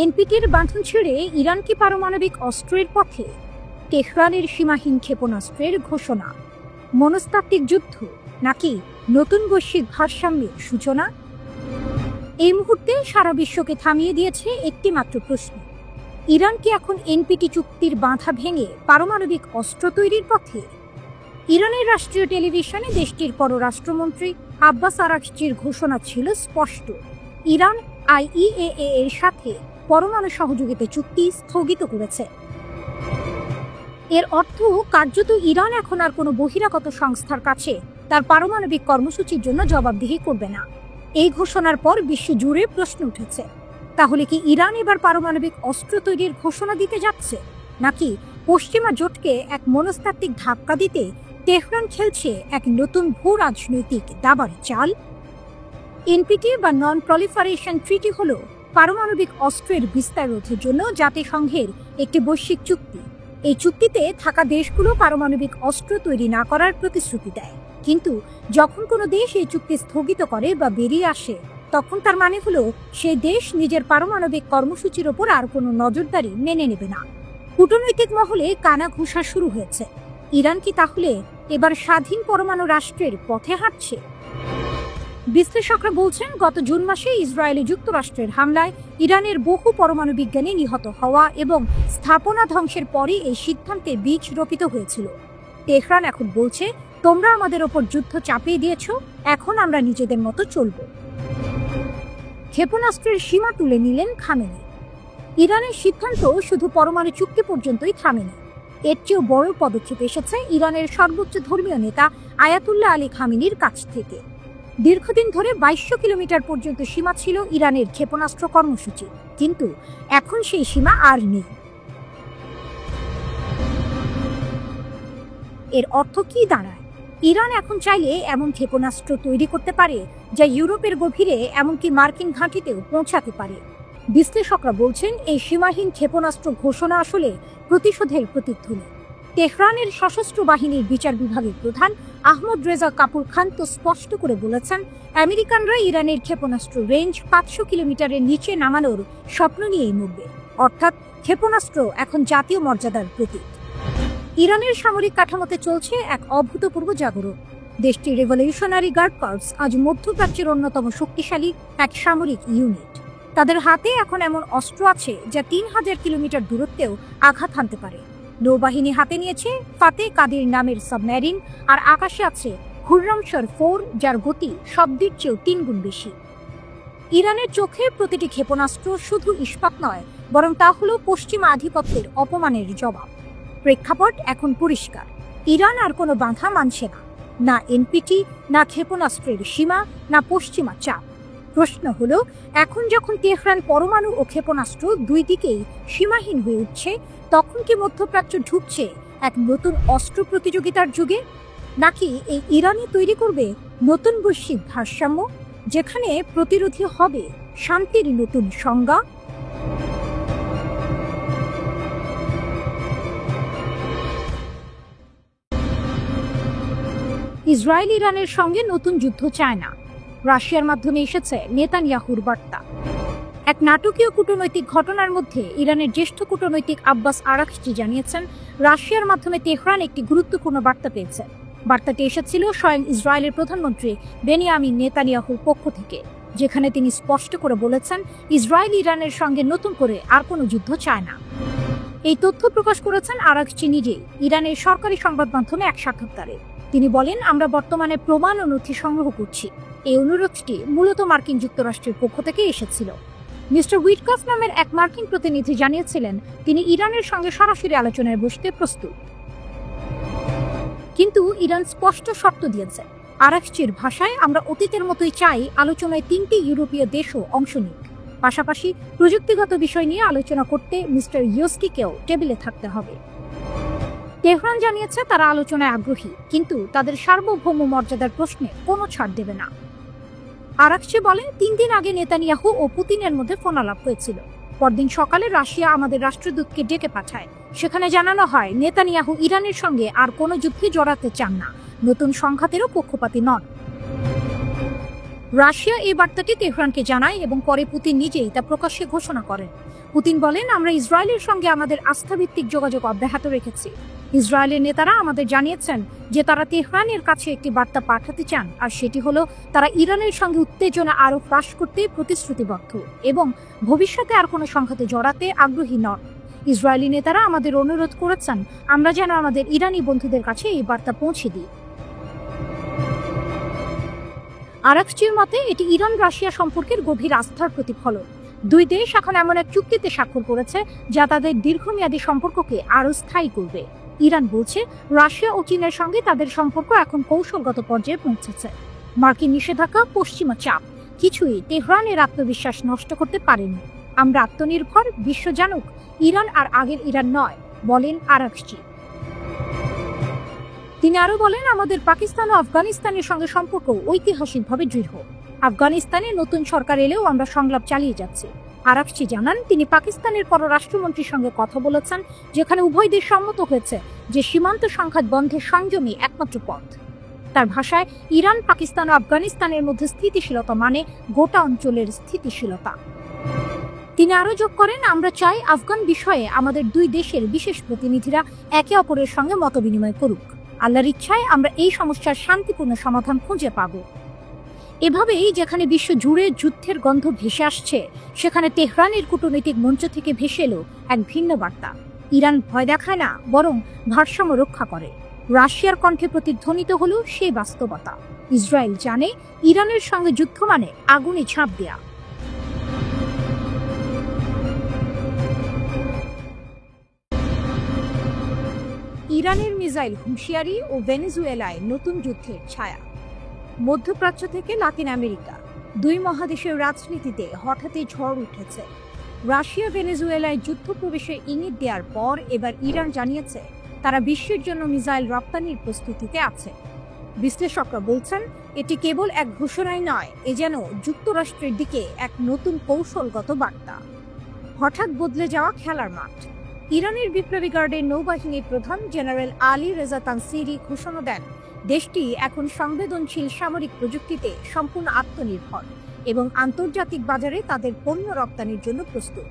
এনপিটির বাঁধন ছেড়ে ইরান কি পারমাণবিক অস্ত্রের পথে? তেহরানের সীমাহীন ক্ষেপণাস্ত্রের ঘোষণা। মনস্তাত্ত্বিক যুদ্ধ নাকি নতুন বৈশ্বিক ভারসাম্যের সূচনা? এই মুহূর্তে সারা বিশ্বকে থামিয়ে দিয়েছে একটি মাত্র প্রশ্ন, ইরান কি এখন এনপিটি চুক্তির বাঁধা ভেঙে পারমাণবিক অস্ত্র তৈরির পথে? ইরানের রাষ্ট্রীয় টেলিভিশনে দেশটির পররাষ্ট্রমন্ত্রী আব্বাস আরাগচির ঘোষণা ছিল স্পষ্ট, ইরান আইইএএ এর সাথে পরমাণু সহযোগিতা চুক্তি স্থগিত করেছে। এর অর্থ কার্যত ইরান এখন আর কোনো বহিরাগত সংস্থার কাছে তার পারমাণবিক কর্মসূচির জন্য জবাবদিহি করবে না। এই ঘোষণার পর বিশ্ব জুড়ে প্রশ্ন উঠেছে, তাহলে কি ইরান এবার পারমাণবিক অস্ত্র তৈরির ঘোষণা দিতে যাচ্ছে, নাকি পশ্চিমা জোটকে এক মনস্তাত্ত্বিক ধাক্কা দিতে তেহরান খেলছে এক নতুন ভূ রাজনৈতিক দাবার চাল? এনপিটি বা নন প্রলিফারেশন ট্রিটি হল পারমাণবিক অস্ত্রের বিস্তার রোধের জন্য জাতিসংঘের একটি বৈশ্বিক চুক্তি। এই চুক্তিতে থাকা দেশগুলো পারমাণবিক অস্ত্র তৈরি না করার প্রতিশ্রুতি দেয়, কিন্তু যখন কোনো দেশ এই চুক্তি স্থগিত করে বা বেরিয়ে আসে, তখন তার মানে হলো সেই দেশ নিজের পারমাণবিক কর্মসূচির ওপর আর কোনো নজরদারি মেনে নেবে না। কূটনৈতিক মহলে কানাঘুষা শুরু হয়েছে। ইরান কি তাহলে এবার স্বাধীন পরমাণু রাষ্ট্রের পথে হাঁটছে? বিশ্লেষকরা বলছেন, গত জুন মাসে ইসরায়েলে যুক্তরাষ্ট্রের হামলায় ইরানের বহু পরমাণু বিজ্ঞানী নিহত হওয়া এবং স্থাপনা ধ্বংসের পরই এই সিদ্ধান্তে বীজ রোপিত হয়েছিল। তেহরান এখন বলছে, তোমরা আমাদের ওপর যুদ্ধ চাপিয়ে দিয়েছ, এখন আমরা নিজেদের মতো চলব। ক্ষেপণাস্ত্রের সীমা তুলে নিলেন খামেনি। ইরানের সিদ্ধান্ত শুধু পরমাণু চুক্তি পর্যন্তই থামেনি, এর চেয়েও বড় পদক্ষেপ এসেছে ইরানের সর্বোচ্চ ধর্মীয় নেতা আয়াতুল্লাহ আলী খামেনির কাছ থেকে। দীর্ঘদিন ধরে 2200 কিলোমিটার পর্যন্ত সীমা ছিল ইরানের ক্ষেপণাস্ত্র কর্মসূচি, কিন্তু এখন সেই সীমা আর নেই। এর অর্থ কি দাঁড়ায়? ইরান এখন চাইলে এমন ক্ষেপণাস্ত্র তৈরি করতে পারে যা ইউরোপের গভীরে, এমনকি মার্কিন ঘাঁটিতেও পৌঁছাতে পারে। বিশ্লেষকরা বলছেন, এই সীমাহীন ক্ষেপণাস্ত্র ঘোষণা আসলে প্রতিশোধের প্রতিধ্বনি। তেহরানের সশস্ত্র বাহিনীর বিচার বিভাগের প্রধান আহমদ রেজা কাপুর খান তো স্পষ্ট করে বলেছেন, আমেরিকানরা ইরানের ক্ষেপণাস্ত্র রেঞ্জ 500 কিলোমিটারের নিচে নামানোর স্বপ্ন নিয়েই মরবে। অর্থাৎ ক্ষেপণাস্ত্র এখন জাতীয় মর্যাদার প্রতীক। ইরানের সামরিক কাঠামোতে চলছে এক অভূতপূর্ব জাগরণ। দেশটির রেভলিউশনারি গার্ড কর্পস আজ মধ্যপ্রাচ্যের অন্যতম শক্তিশালী এক সামরিক ইউনিট। তাদের হাতে এখন এমন অস্ত্র আছে যা 3000 কিলোমিটার দূরত্বেও আঘাত হানতে পারে। নৌবাহিনী হাতে নিয়েছে ফাতে কাদির নামের সাবমেরিন, আর আকাশে আছে খুররমশর 4, যার গতি শব্দের চেয়েও 3 গুণ বেশি। ইরানের চোখে প্রতিটি ক্ষেপণাস্ত্র শুধু ইস্পাত নয়, বরং তা হলো পশ্চিমা আধিপত্যের অপমানের জবাব। প্রেক্ষাপট এখন পরিষ্কার, ইরান আর কোনো বাধা মানছে না, না এনপিটি, না ক্ষেপণাস্ত্রের সীমা, না পশ্চিমা চাপ। প্রশ্ন হলো, এখন যখন তেহরান পরমাণু ও ক্ষেপণাস্ত্র দুই দিকেই সীমাহীন হয়ে উঠছে, তখন কি মধ্যপ্রাচ্য ঢুকছে এক নতুন অস্ত্র প্রতিযোগিতার যুগে? নাকি এই ইরানই তৈরি করবে নতুন বৈশ্বিক ভারসাম্য, যেখানে প্রতিরোধী হবে শান্তির নতুন সংজ্ঞা? ইসরায়েল ইরানের সঙ্গে নতুন যুদ্ধ চায় না, রাশিয়ার মাধ্যমে এসেছে নেতানিয়াহুর বার্তা। এক নাটকীয় কূটনৈতিক ঘটনার মধ্যে ইরানের জ্যেষ্ঠ কূটনৈতিক আব্বাস আরাকচি জানিয়েছেন, রাশিয়ার মাধ্যমে তেহরান একটি গুরুত্বপূর্ণ বার্তা পেয়েছে। বার্তাটি এসেছিল স্বয়ং ইসরায়েলের প্রধানমন্ত্রী বেনিয়ামিন নেতানিয়াহুর পক্ষ থেকে, যেখানে তিনি স্পষ্ট করে বলেছেন, ইসরায়েল ইরানের সঙ্গে নতুন করে আর কোনো যুদ্ধ চায় না। এই তথ্য প্রকাশ করেছেন আরাকচি নিজেই ইরানের সরকারি সংবাদ মাধ্যমে এক সাক্ষাৎকারে। তিনি বলেন, আমরা বর্তমানে প্রমাণ ও নথি সংগ্রহ করছি। এই অনুরোধটি মূলত মার্কিন যুক্তরাষ্ট্রের পক্ষ থেকে এসেছিল। মিস্টার উইটকফ নামের এক মার্কিন প্রতিনিধি জানিয়েছিলেন, তিনি ইরানের সঙ্গে সরাসরি আলোচনায় বসতে প্রস্তুত। কিন্তু ইরান স্পষ্ট শর্ত দিয়েছে। আরাকচির ভাষায়, আমরা অতীতের মতোই চাই আলোচনায় 3টি ইউরোপীয় দেশও অংশ নিক। পাশাপাশি প্রযুক্তিগত বিষয় নিয়ে আলোচনা করতে মিস্টার ইয়োস্কিকেও টেবিলে থাকতে হবে। তেহরান জানিয়েছে তারা আলোচনায় আগ্রহী, কিন্তু তাদের সার্বভৌম মর্যাদার প্রশ্নে কোনো ছাড় দেবে না। আরাকচি বলেন, 3 দিন আগে নেতানিয়াহু ও পুতিনের মধ্যে ফোনালাপ হয়েছিল। পরদিন সকালে রাশিয়া আমাদের রাষ্ট্রদূতকে ডেকে পাঠায়। সেখানে জানানো হয়, নেতানিয়াহু ইরানের সঙ্গে আর কোনো যুদ্ধে জড়াতে চান না, নতুন সংঘাতেরও পক্ষপাতী নন। রাশিয়া এই বার্তাটি তেহরানকে জানায় এবং পরে পুতিন নিজেই তা প্রকাশ্যে ঘোষণা করেন। পুতিন বলেন, আমরা ইসরায়েলের সঙ্গে আমাদের আস্থাভিত্তিক যোগাযোগ অব্যাহত রেখেছি। ইসরায়েলের নেতারা আমাদের জানিয়েছেন যে তারা তেহরানের কাছে একটি বার্তা পাঠাতে চান, আর সেটি হলো তারা ইরানের সঙ্গে উত্তেজনা আরও হ্রাস করতে প্রতিশ্রুতিবদ্ধ এবং ভবিষ্যতে আর কোনো সংঘাতে জড়াতে আগ্রহী নন। ইসরায়েলি নেতারা আমাদের অনুরোধ করেছেন আমরা যেন আমাদের ইরানি বন্ধুদের কাছে এই বার্তা পৌঁছে দিই। আরাকচির মতে এটি ইরান রাশিয়া সম্পর্কের গভীর আস্থার প্রতিফলন। দুই দেশ এখন এমন এক চুক্তিতে স্বাক্ষর করেছে যা তাদের দীর্ঘমেয়াদী সম্পর্ককে আরও স্থায়ী করবে। ইরান বলছে, রাশিয়া ও চীনের সঙ্গে তাদের সম্পর্ক এখন কৌশলগত পর্যায়ে পৌঁছেছে। মার্কিন নিষেধাজ্ঞা, পশ্চিমা চাপ কিছুই তেহরানের আত্মবিশ্বাস নষ্ট করতে পারেনি। আমরা আত্মনির্ভর, বিশ্ব জানুক ইরান আর আগের ইরান নয়, বলেন আরাকচি। তিনি আরো বলেন, আমাদের পাকিস্তান ও আফগানিস্তানের সঙ্গে সম্পর্ক ঐতিহাসিকভাবে দৃঢ়। আফগানিস্তানে নতুন সরকার এলেও আমরা সংলাপ চালিয়ে যাচ্ছি। আরাকচি জানান তিনি পাকিস্তানের পররাষ্ট্রমন্ত্রীর সঙ্গে কথা বলেছেন, যেখানে উভয় দেশ সম্মত হয়েছে যে সীমান্ত সংঘাত বন্ধের সংযমই একমাত্র পথ। তার ভাষায়, ইরান, পাকিস্তান ও আফগানিস্তানের মধ্যে স্থিতিশীলতা মানে গোটা অঞ্চলের স্থিতিশীলতা। তিনি আরও যোগ করেন, আমরা চাই আফগান বিষয়ে আমাদের দুই দেশের বিশেষ প্রতিনিধিরা একে অপরের সঙ্গে মতবিনিময় করুক। আল্লাহর ইচ্ছায় আমরা এই সমস্যার শান্তিপূর্ণ সমাধান খুঁজে পাব। এভাবেই যেখানে বিশ্ব জুড়ে যুদ্ধের গন্ধ ভেসে আসছে, সেখানে তেহরানের কূটনৈতিক মঞ্চ থেকে ভেসে এলো এক ভিন্ন বার্তা। ইরান ভয় দেখায় না, বরং ভারসাম্য রক্ষা করে। রাশিয়ার কণ্ঠে প্রতিধ্বনিত হলো সেই বাস্তবতা। ইসরায়েল জানে ইরানের সঙ্গে যুদ্ধ মানে আগুনে ঝাঁপ দেয়া। ইরানের মিসাইল হুঁশিয়ারি ও ভেনেজুয়েলায় নতুন যুদ্ধের ছায়া। মধ্যপ্রাচ্য থেকে লাতিন আমেরিকা, দুই মহাদেশের রাজনীতিতে হঠাৎই ঝড় উঠেছে। রাশিয়া ভেনেজুয়েলায় যুদ্ধ প্রবেশের ইঙ্গিত দেওয়ার পর এবার ইরান জানিয়েছে তারা বিশ্বের জন্য মিসাইল রপ্তানির প্রস্তুতিতে আছে। বিশ্লেষকরা বলছেন, এটি কেবল এক ঘোষণাই নয়, এ যেন যুক্তরাষ্ট্রের দিকে এক নতুন কৌশলগত বার্তা। হঠাৎ বদলে যাওয়া খেলার মাঠ। ইরানের বিপ্লবী গার্ডের নৌবাহিনীর প্রধান জেনারেল আলী রেজা তানসিরি ঘোষণা দেন, দেশটি এখন সংবেদনশীল সামরিক প্রযুক্তিতে সম্পূর্ণ আত্মনির্ভর এবং আন্তর্জাতিক বাজারে তাদের পণ্য রপ্তানির জন্য প্রস্তুত।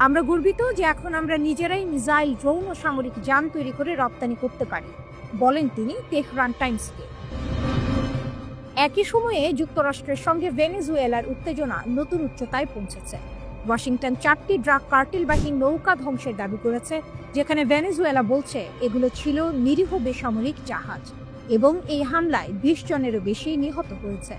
আমরা গর্বিত যে এখন আমরা নিজেরাই মিসাইল, ড্রোন ও সামরিক যান তৈরি করে রপ্তানি করতে পারি, বলেন তিনি তেহরান টাইমসকে। একই সময়ে যুক্তরাষ্ট্রের সঙ্গে ভেনেজুয়েলার উত্তেজনা নতুন উচ্চতায় পৌঁছেছে। ওয়াশিংটন 4টি ড্রাগ কার্টেলবাহী নৌকা ধ্বংসের দাবি করেছে, যেখানে ভেনেজুয়েলা বলছে এগুলো ছিল নিরীহ বেসামরিক জাহাজ এবং এই হামলায় 20 জনেরও বেশি নিহত হয়েছে।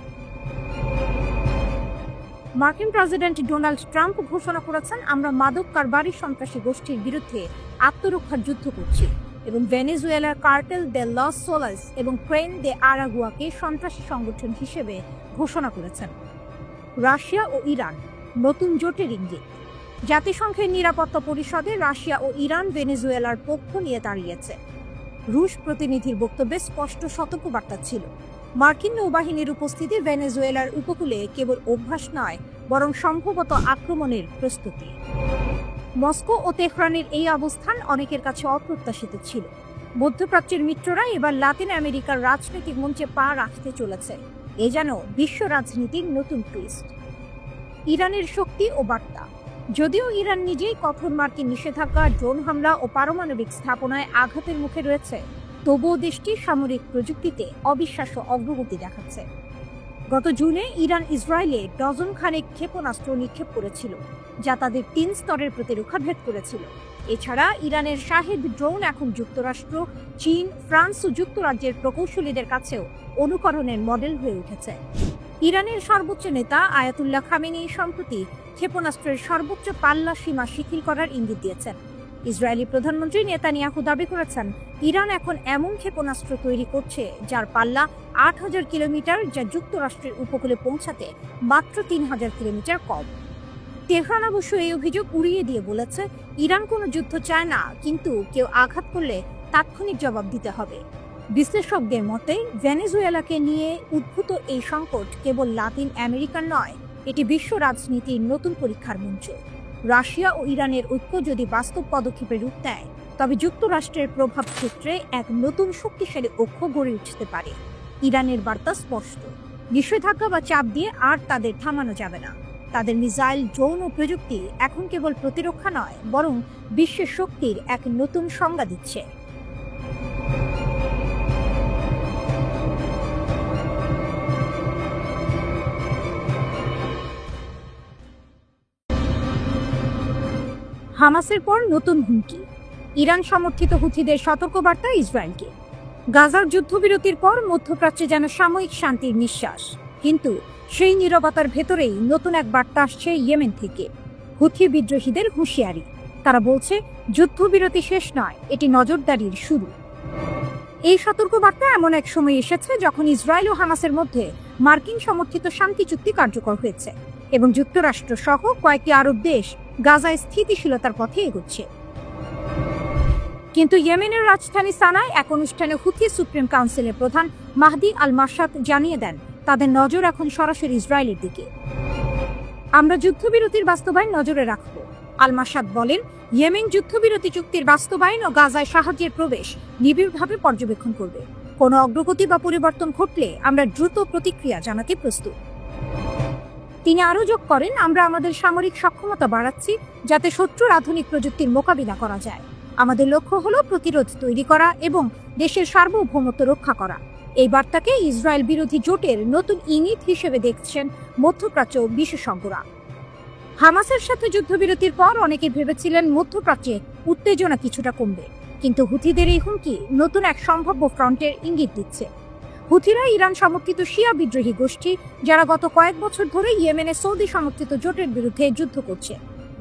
মার্কিন প্রেসিডেন্ট ডোনাল্ড ট্রাম্প ঘোষণা করেছেন, আমরা মাদক কারবারি সন্ত্রাসী গোষ্ঠীর বিরুদ্ধে আত্মরক্ষার যুদ্ধ করছি এবং ভেনেজুয়েলার কার্টেল দে লস সোলাস এবং ক্রেন দে আরাগুয়াকে সন্ত্রাসী সংগঠন হিসেবে ঘোষণা করেছেন। রাশিয়া ও ইরান নতুন জোটের ইঙ্গিত। জাতিসংঘের নিরাপত্তা পরিষদে রাশিয়া ও ইরান ভেনেজুয়েলার পক্ষ নিয়ে দাঁড়িয়েছে। রুশ প্রতিনিধির বক্তব্যে স্পষ্ট সতর্কবার্তা ছিল, মার্কিন নৌবাহিনীর উপস্থিতি ভেনেজুয়েলার উপকূলে কেবল অভ্যাস নয়, বরং সম্ভবত আক্রমণের প্রস্তুতি। মস্কো ও তেহরানের এই অবস্থান অনেকের কাছে অপ্রত্যাশিত ছিল। মধ্যপ্রাচ্যের মিত্ররা এবার লাতিন আমেরিকার রাজনৈতিক মঞ্চে পা রাখতে চলেছে। এ যেন বিশ্ব রাজনীতির নতুন টুইস্ট। ইরানের শক্তি ও বার্তা। যদিও ইরান নিজেই কঠোর মার্কিন নিষেধাজ্ঞা, ড্রোন হামলা ও পারমাণবিক স্থাপনায় আঘাতের মুখে রয়েছে, তবুও দেশটি সামরিক প্রযুক্তিতে অবিশ্বাস্য অগ্রগতি দেখাচ্ছে। গত জুনে ইরান ইসরায়েলে ডজন খানেক ক্ষেপণাস্ত্র নিক্ষেপ করেছিল, যা তাদের 3 স্তরের প্রতিরক্ষা ভেদ করেছিল। এছাড়া ইরানের শাহেদ ড্রোন এখন যুক্তরাষ্ট্র, চীন, ফ্রান্স ও যুক্তরাজ্যের প্রকৌশলীদের কাছেও অনুকরণের মডেল হয়ে উঠেছে। ইরানের সর্বোচ্চ নেতা আয়াতুল্লাহ খামেনি সম্প্রতি ক্ষেপণাস্ত্রের সর্বোচ্চ পাল্লা সীমা শিথিল করার ইঙ্গিত দিয়েছেন। ইসরায়েলি প্রধানমন্ত্রী নেতানিয়াহু দাবি করেছেন, ইরান এখন এমন ক্ষেপণাস্ত্র তৈরি করছে যার পাল্লা 8000 কিলোমিটার, যা যুক্তরাষ্ট্রের উপকূলে পৌঁছাতে মাত্র 3000 কিলোমিটার কম। তেহরান অবশ্য এই অভিযোগ উড়িয়ে দিয়ে বলেছে, ইরান কোনো যুদ্ধ চায় না, কিন্তু কেউ আঘাত করলে তাৎক্ষণিক জবাব দিতে হবে। বিশ্লেষকদের মতে, ভেনেজুয়েলাকে নিয়ে উদ্ভূত এই সংকট কেবল লাতিন আমেরিকার নয়, এটি বিশ্ব রাজনীতির নতুন পরীক্ষার মঞ্চ। রাশিয়া ও ইরানের ঐক্য যদি বাস্তব পদক্ষেপে রূপ দেয়, তবে যুক্তরাষ্ট্রের প্রভাব ক্ষেত্রে এক নতুন শক্তিশালী অক্ষ গড়ে উঠতে পারে। ইরানের বার্তা স্পষ্ট, নিষেধাজ্ঞা বা চাপ দিয়ে আর তাদের থামানো যাবে না। তাদের মিসাইল, ড্রোন ও প্রযুক্তি এখন কেবল প্রতিরক্ষা নয়, বরং বিশ্বের শক্তির এক নতুন সংজ্ঞা দিচ্ছে। হামাসের পর নতুন হুমকি। ইরান সমর্থিত হুথিদের সতর্কবার্তা ইসরায়েলকে। গাজার যুদ্ধবিরতির পর মধ্যপ্রাচ্যে যেন সাময়িক শান্তির নিঃশ্বাস, কিন্তু সেই নীরবতার ভেতরেই নতুন এক বার্তা আসছে ইয়েমেন থেকে। হুথি বিদ্রোহীদের হুঁশিয়ারি। তারা বলছে, যুদ্ধবিরতি শেষ নয়, এটি নজরদারির শুরু। এই সতর্কবার্তা এমন এক সময় এসেছে যখন ইসরায়েল ও হামাসের মধ্যে মার্কিন সমর্থিত শান্তি চুক্তি কার্যকর হয়েছে এবং যুক্তরাষ্ট্র সহ কয়েকটি আরব দেশ গাজায় স্থিতিশীলতার পথে এগোচ্ছে। কিন্তু ইয়েমেনের রাজধানী সানায় এক অনুষ্ঠানে হুথি সুপ্রিম কাউন্সিলের প্রধান মাহদি আল মাশাত জানিয়ে দেন, তাদের নজর এখন সরাসরি ইসরায়েলের দিকে। আমরা যুদ্ধবিরতির বাস্তবায়ন নজরে রাখব। আল মাসাদ বলেন, ইয়েমেন যুদ্ধবিরতি চুক্তির বাস্তবায়ন ও গাজায় সাহায্যের প্রবেশ নিবিড়ভাবে পর্যবেক্ষণ করবে। কোনো অগ্রগতি বা পরিবর্তন ঘটলে আমরা দ্রুত প্রতিক্রিয়া জানাতে প্রস্তুত। তিনি আরও যোগ করেন, আমরা আমাদের সামরিক সক্ষমতা বাড়াচ্ছি যাতে শত্রুর আধুনিক প্রযুক্তির মোকাবিলা করা যায়। আমাদের লক্ষ্য হলো প্রতিরোধ তৈরি করা এবং দেশের সার্বভৌমত্ব রক্ষা করা। এই বার্তাকে ইসরায়েল বিরোধী জোটের নতুন ইঙ্গিত হিসেবে দেখছেন মধ্যপ্রাচ্য বিশেষজ্ঞরা। হামাসের সাথে যুদ্ধবিরতির পর অনেকে ভেবেছিলেন মধ্যপ্রাচ্যে উত্তেজনা কিছুটা কমবে, কিন্তু হুথিদের এই হুমকি নতুন এক সম্ভাব্য ফ্রন্টের ইঙ্গিত দিচ্ছে। হুথিরা ইরান সমর্থিত শিয়া বিদ্রোহী গোষ্ঠী, যারা গত কয়েক বছর ধরে ইয়েমেনে সৌদি সমর্থিত জোটের বিরুদ্ধে যুদ্ধ করছে।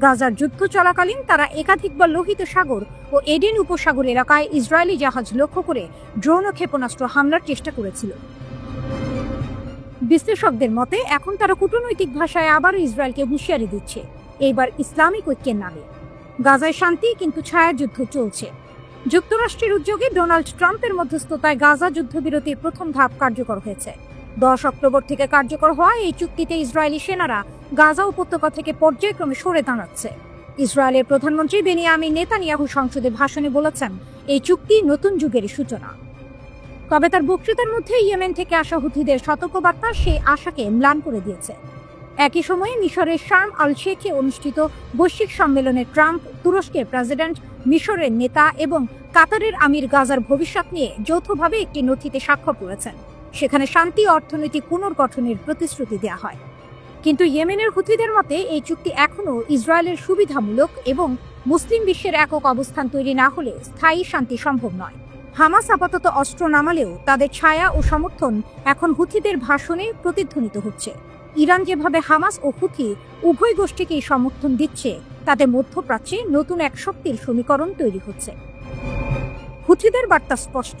গাজার যুদ্ধ চলাকালীন তারা একাধিকবার লোহিত সাগর ও এডেন উপসাগর এলাকায় ইসরায়েলি জাহাজ লক্ষ্য করে ড্রোন ও ক্ষেপণাস্ত্র হামলার চেষ্টা করেছিল। বিশ্লেষকদের মতে এখন তারা কূটনৈতিক ভাষায় আবারও ইসরায়েলকে হুঁশিয়ারি দিচ্ছে, এইবার ইসলামিক ঐক্যের নামে। গাজায় শান্তি, কিন্তু ছায়াযুদ্ধ চলছে। যুক্তরাষ্ট্রের উদ্যোগে ডোনাল্ড ট্রাম্পের মধ্যস্থতায় গাজা যুদ্ধবিরতির প্রথম ধাপ কার্যকর হয়েছে। 10 অক্টোবর থেকে কার্যকর হওয়া এই চুক্তিতে ইসরায়েলি সেনারা গাজা উপত্যকা থেকে পর্যায়ক্রমে সরে দাঁড়াচ্ছে। ইসরায়েলের প্রধানমন্ত্রী বেনিয়ামিন নেতানিয়াহু সংসদে ভাষণে বলেছেন, এই চুক্তি নতুন যুগের সূচনা। তবে তার বক্তৃতার মধ্যে ইয়েমেন থেকে আসা হুথিদের সতর্কবার্তা সেই আশাকে ম্লান করে দিয়েছে। একই সময়ে মিশরের শার্ম আল শেখে অনুষ্ঠিত বৈশ্বিক সম্মেলনে ট্রাম্প, তুরস্কের প্রেসিডেন্ট, মিশরের নেতা এবং কাতারের আমির গাজার ভবিষ্যৎ নিয়ে যৌথভাবে একটি নথিতে স্বাক্ষর করেছেন। সেখানে শান্তি ও অর্থনৈতিক পুনর্গঠনের প্রতিশ্রুতি দেওয়া হয়। কিন্তু ইয়েমেনের হুথিদের মতে এই চুক্তি এখনও ইসরায়েলের সুবিধামূলক এবং মুসলিম বিশ্বের একক অবস্থান তৈরি না হলে স্থায়ী শান্তি সম্ভব নয়। হামাস আপাতত অস্ত্র নামালেও তাদের ছায়া ও সমর্থন এখন হুথিদের ভাষণে প্রতিধ্বনিত হচ্ছে। ইরান যেভাবে হামাস ও হুথি উভয় গোষ্ঠীকেই সমর্থন দিচ্ছে, তাতে মধ্যপ্রাচ্যে নতুন এক শক্তির সমীকরণ তৈরি হচ্ছে। হুথিদের বার্তা স্পষ্ট,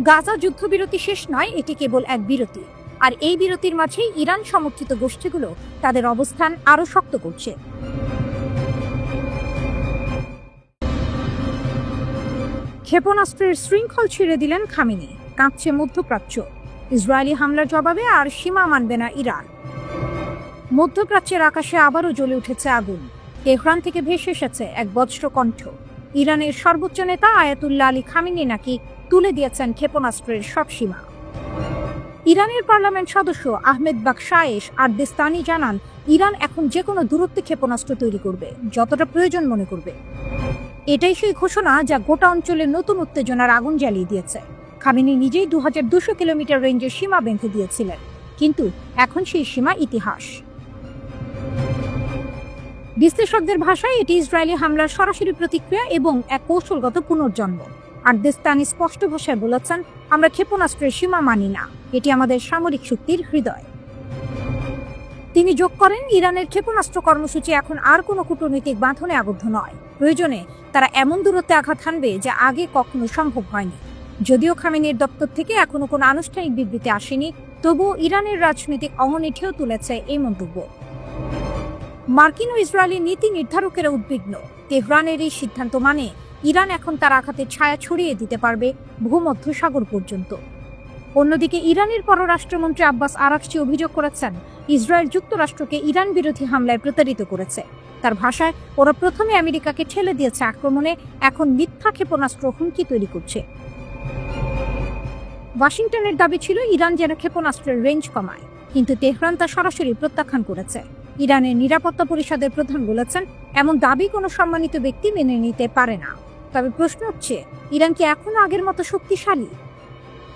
গাজা যুদ্ধবিরতি শেষ নয়, এটি কেবল এক বিরতি। আর এই বিরতির মাঝেই ইরান সমর্থিত গোষ্ঠীগুলো তাদের অবস্থান আরও শক্ত করছে। ক্ষেপণাস্ত্রের শৃঙ্খল ছিঁড়ে দিলেন খামেনি, কাঁপছে মধ্যপ্রাচ্য। ইসরায়েলি হামলার জবাবে আর সীমা মানবে না ইরান। মধ্যপ্রাচ্যের আকাশে আবারও জ্বলে উঠেছে আগুন। তেহরান থেকে ভেসে এসেছে এক বজ্র কণ্ঠ। ইরানের সর্বোচ্চ নেতা আয়াতুল্লাহ আলী খামেনি নাকি তুলে দিয়েছেন ক্ষেপণাস্ত্রের সব সীমা। ইরানের পার্লামেন্ট সদস্য আহমেদ বাকশায়েশ আর দেস্তানি জানান, ইরান এখন যে কোনো দূরত্বে ক্ষেপণাস্ত্র তৈরি করবে, যতটা প্রয়োজন মনে করবে। এটাই সেই ঘোষণা যা গোটা অঞ্চলে নতুন উত্তেজনার আগুন জ্বালিয়ে দিয়েছে। খামেনি নিজেই 2200 কিলোমিটার রেঞ্জের সীমা বেঁধে দিয়েছিলেন, কিন্তু এখন সেই সীমা ইতিহাস। বিশ্লেষকদের ভাষায় এটি ইসরায়েলি হামলার সরাসরি প্রতিক্রিয়া এবং এক কৌশলগত পুনর্জন্ম। আর দেস্তানি স্পষ্ট ভাষায় বলেছেন, আমরা ক্ষেপণাস্ত্রের সীমা মানি না, এটি আমাদের সামরিক শক্তির হৃদয়। তিনি যোগ করেন, ইরানের ক্ষেপণাস্ত্র কর্মসূচি এখন আর কোনো কূটনৈতিক বাঁধনে আবদ্ধ নয়। প্রয়োজনে তারা এমন দূরত্বে আঘাত হানবে যা আগে কখনো সম্ভব হয়নি। যদিও খামেনির দপ্তর থেকে এখনো কোনো আনুষ্ঠানিক বিবৃতি আসেনি, তবুও ইরানের রাজনৈতিক অঙ্গনে ঢেউ তুলেছে এই মন্তব্য। মার্কিন ও ইসরায়েলি নীতি নির্ধারকেরা উদ্বিগ্ন। তেহরানের এই সিদ্ধান্ত মানে ইরান এখন তার আঘাতের ছায়া ছড়িয়ে দিতে পারবে ভূমধ্যসাগর পর্যন্ত। অন্যদিকে ইরানের পররাষ্ট্রমন্ত্রী আব্বাস আরাকচি অভিযোগ করেছেন, ইসরায়েল যুক্তরাষ্ট্রকে ইরান বিরোধী হামলায় প্রতারিত করেছে। তার ভাষায়, ওরা প্রথমে আমেরিকাকে ঠেলে দিয়েছে আক্রমণে, এখন মিথ্যা ক্ষেপণাস্ত্র হুমকি তৈরি করছে। ওয়াশিংটনের দাবি ছিল ইরান যেন ক্ষেপণাস্ত্রের রেঞ্জ কমায়, কিন্তু তেহরান তা সরাসরি প্রত্যাখ্যান করেছে। ইরানের নিরাপত্তা পরিষদের প্রধান বলেছেন, এমন দাবি কোনো সম্মানিত ব্যক্তি মেনে নিতে পারে না। তবে প্রশ্ন হচ্ছে, ইরান কি এখনো আগের মতো শক্তিশালী?